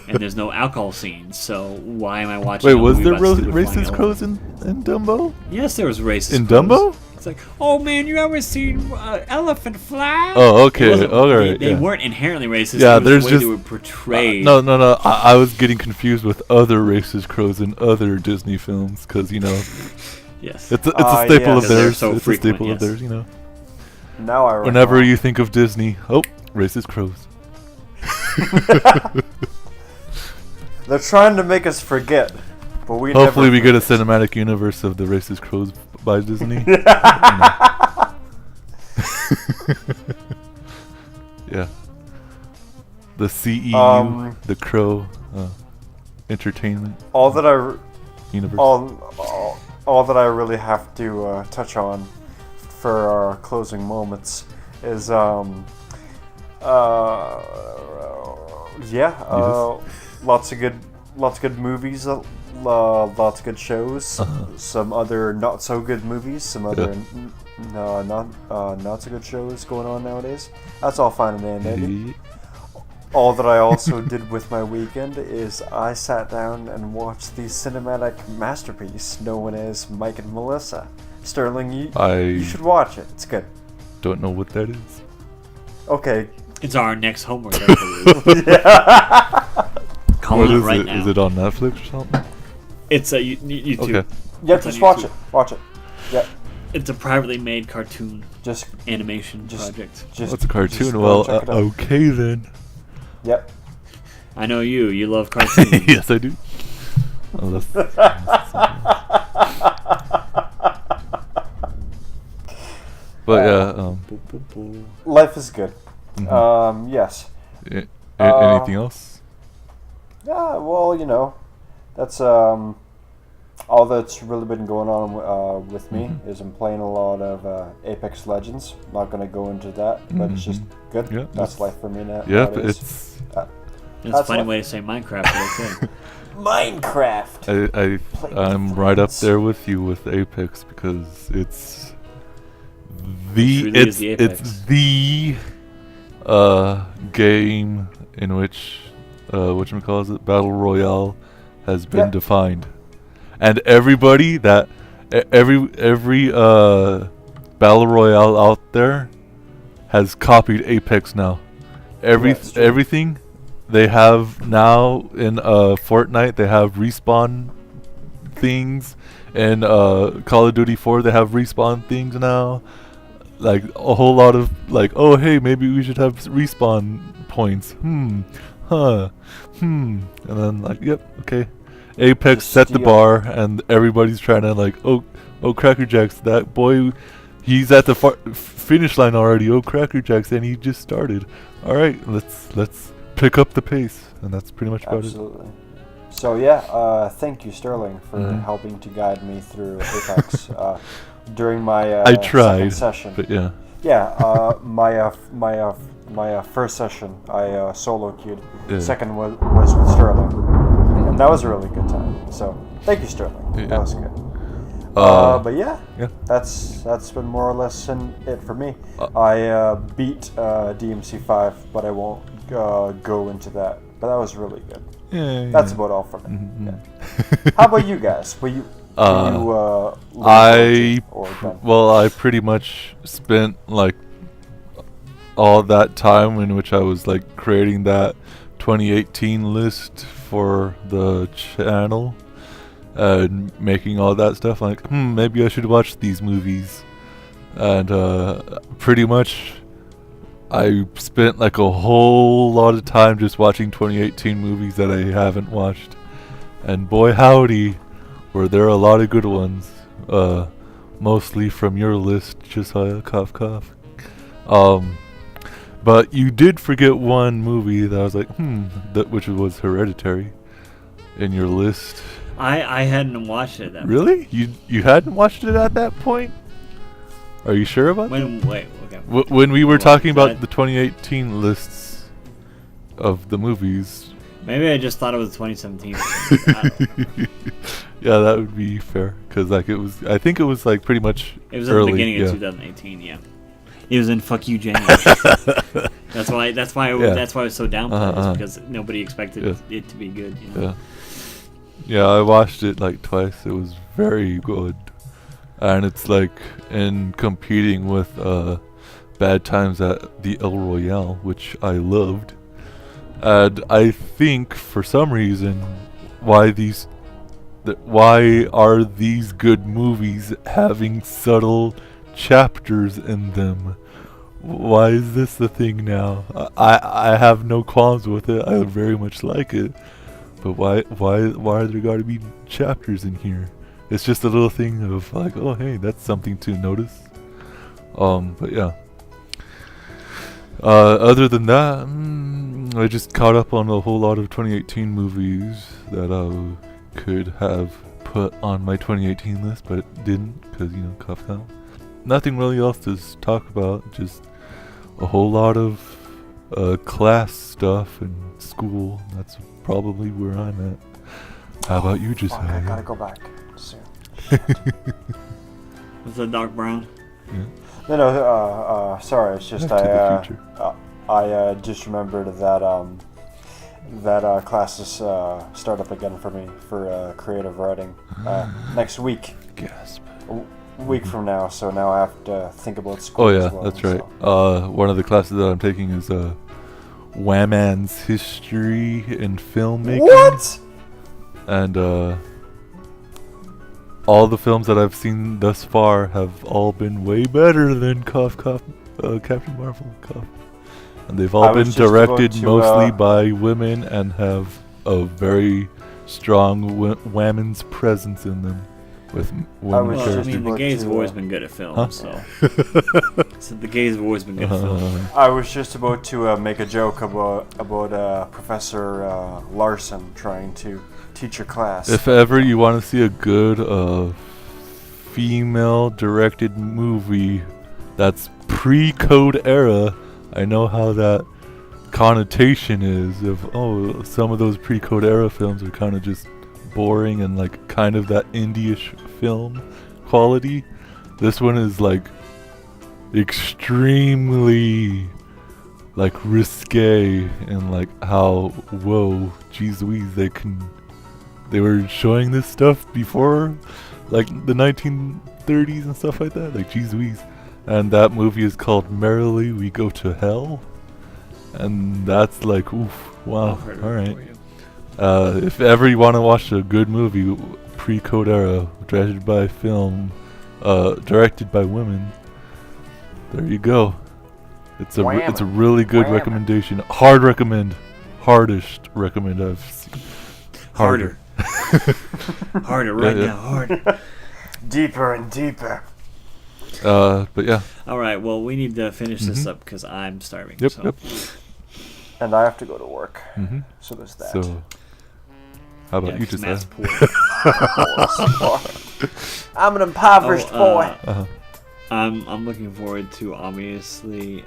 and there's no alcohol scenes. So why am I watching? Wait, a was movie there about stupid racist flying crows in Dumbo? Yes, there was racist in crows. Dumbo. It's like, oh man, you ever seen elephant fly? Oh, okay, alright. They weren't inherently racist. Yeah, it was there's the way just they were portrayed. No. I was getting confused with other racist crows in other Disney films because Yes. it's a staple of They're theirs. so It's frequent, a staple of theirs. Now I recall. Whenever you think of Disney, racist crows. They're trying to make us forget, but we Hopefully, never we get a forget. cinematic universe of the racist crows by Disney. Yeah. The CEU, the Crow Entertainment all that I Universe. all that I really have to touch on for our closing moments is lots of good movies, lots of good shows, some other not so good movies, some other not so good shows going on nowadays. That's all fine and dandy. All that I also did with my weekend is I sat down and watched the cinematic masterpiece known as Mike and Melissa. Sterling, you should watch it. It's good. Don't know what that is. Okay. It's our next homework. Call it right now. Is it on Netflix or something? It's a YouTube. Okay. Yep, just watch it. Watch it. Yep. It's a privately made cartoon Just animation project. It's a cartoon. Well, okay then. Yep. I know you love cartoons. Yes, I do. But yeah, life is good. Yes. Anything else? Yeah, well, that's all that's really been going on with me is I'm playing a lot of Apex Legends. Not going to go into that, but it's just good. Yeah, that's life for me now. Yep, nowadays. It's a funny way to say Minecraft, but okay. Minecraft. I'm right up there with you with Apex because it's the game in which whatchamacallit, Battle Royale has been defined, and everybody that every Battle Royale out there has copied Apex now. Everything they have now in Fortnite, they have respawn things, and Call of Duty 4 they have respawn things now. Like a whole lot of oh hey, maybe we should have respawn points. And then yep, okay. Apex set the bar, and everybody's trying to oh Cracker Jacks, that boy, he's at the finish line already. Oh Cracker Jacks, and he just started. All right, let's pick up the pace, and that's pretty much about it. Absolutely. So yeah, thank you, Sterling, for helping to guide me through Apex during my I tried, second session. But yeah. Yeah, my first session I solo queued. Yeah. Second was with Sterling, and that was a really good time. So thank you, Sterling. Yeah. That was good. But yeah, that's been more or less it for me. I beat DMC5, but I won't go into that. But that was really good. That's about all for me. Yeah. How about you guys? I pretty much spent all that time in which I was creating that 2018 list for the channel and making all that stuff. Maybe I should watch these movies, and pretty much I spent a whole lot of time just watching 2018 movies that I haven't watched, and boy howdy, were there a lot of good ones, mostly from your list, Josiah, cough cough. But you did forget one movie that I was which was Hereditary in your list. I hadn't watched it at that point. Really? You hadn't watched it at that point? Are you sure about that? Wait, okay. When we were talking about the 2018 lists of the movies. Maybe I just thought it was 2017. Yeah, that would be fair, because I think it was pretty much it was early, at the beginning of 2018, yeah. It was in Fuck You January. That's why I was so downplayed, because nobody expected it to be good, Yeah, I watched it twice. It was very good. And it's in competing with Bad Times at the El Royale, which I loved. And I think for some reason why are these good movies having subtle chapters in them? Why is this the thing now? I have no qualms with it. I very much like it. But why are there got to be chapters in here? It's just a little thing of oh hey, that's something to notice. But yeah. Other than that, I just caught up on a whole lot of 2018 movies that I could have put on my 2018 list, but it didn't because, cuffed out. Nothing really else to talk about, just a whole lot of class stuff and school. That's probably where I'm at. How about you, Josiah? Fuck, I gotta go back soon. Was that Doc Brown? Yeah. No, sorry, it's just Back to the future. I just remembered that classes start up again for me for creative writing next week. Gasp. A week from now, so now I have to think about school. Oh yeah, as well, that's right. so. One of the classes that I'm taking is Whaman's History in Filmmaking. What? And all the films that I've seen thus far have all been way better than Captain Marvel. And they've all been directed mostly by women and have a very strong women's presence in them. With women Well, I mean, the gays have always been good at film, Huh? so. So the gays have always been good at film. I was just about to make a joke about Professor Larson trying to teach your class. If ever you want to see a good female-directed movie that's pre-code era, I know how that connotation is of, some of those pre-code era films are kind of just boring and like kind of that indie-ish film quality. This one is like extremely like risque and like how geez Louise, they were showing this stuff before like the 1930s and stuff like that, like geez Louise. And that movie is called Merrily We Go to Hell, and that's like oof, wow, alright. If ever you want to watch a good movie, pre-code era, directed by women, there you go. It's a really good recommendation. Hardest recommend I've seen. Harder. Harder right now, harder. Deeper and deeper. But yeah. Alright, well, we need to finish this up because I'm starving. Yep, so. yep. And I have to go to work. Mm-hmm. So there's that. So, how about you, Josiah? I'm an impoverished boy. I'm looking forward to obviously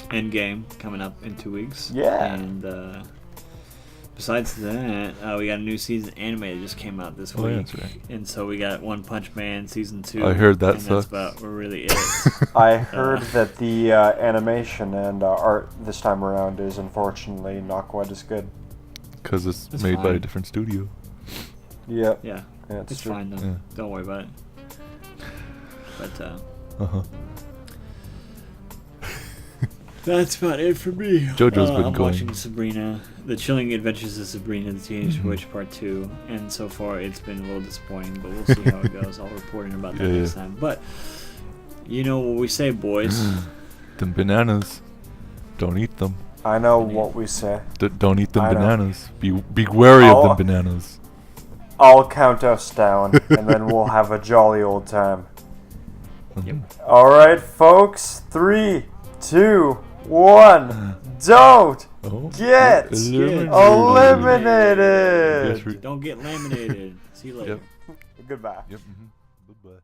Endgame coming up in 2 weeks. Yeah. And besides that, we got a new season anime that just came out this week. Yeah, that's right. And so we got One Punch Man season 2. I heard that and sucks. That's about really it. I heard that the animation and art this time around is unfortunately not quite as good. Because it's It's made by a fine. different studio. Yep. Yeah, It's it's true. fine though. Yeah. Don't worry about it. But Uh-huh. that's about it for me. JoJo's been I'm going. watching Sabrina, The Chilling Adventures of Sabrina the Teenage Witch Part 2, and so far it's been a little disappointing, but we'll see how it goes. I'll report in about that next time. But you know what we say, boys. Them bananas. Don't eat them. I know what we say. Don't eat them I know. bananas. Be wary of them bananas. I'll count us down, and then we'll have a jolly old time. Yep. Alright, folks. 3, 2, 1. Don't get eliminated. eliminated. Yes, Don't get laminated. See you later. Yep. Goodbye. Yep. Goodbye.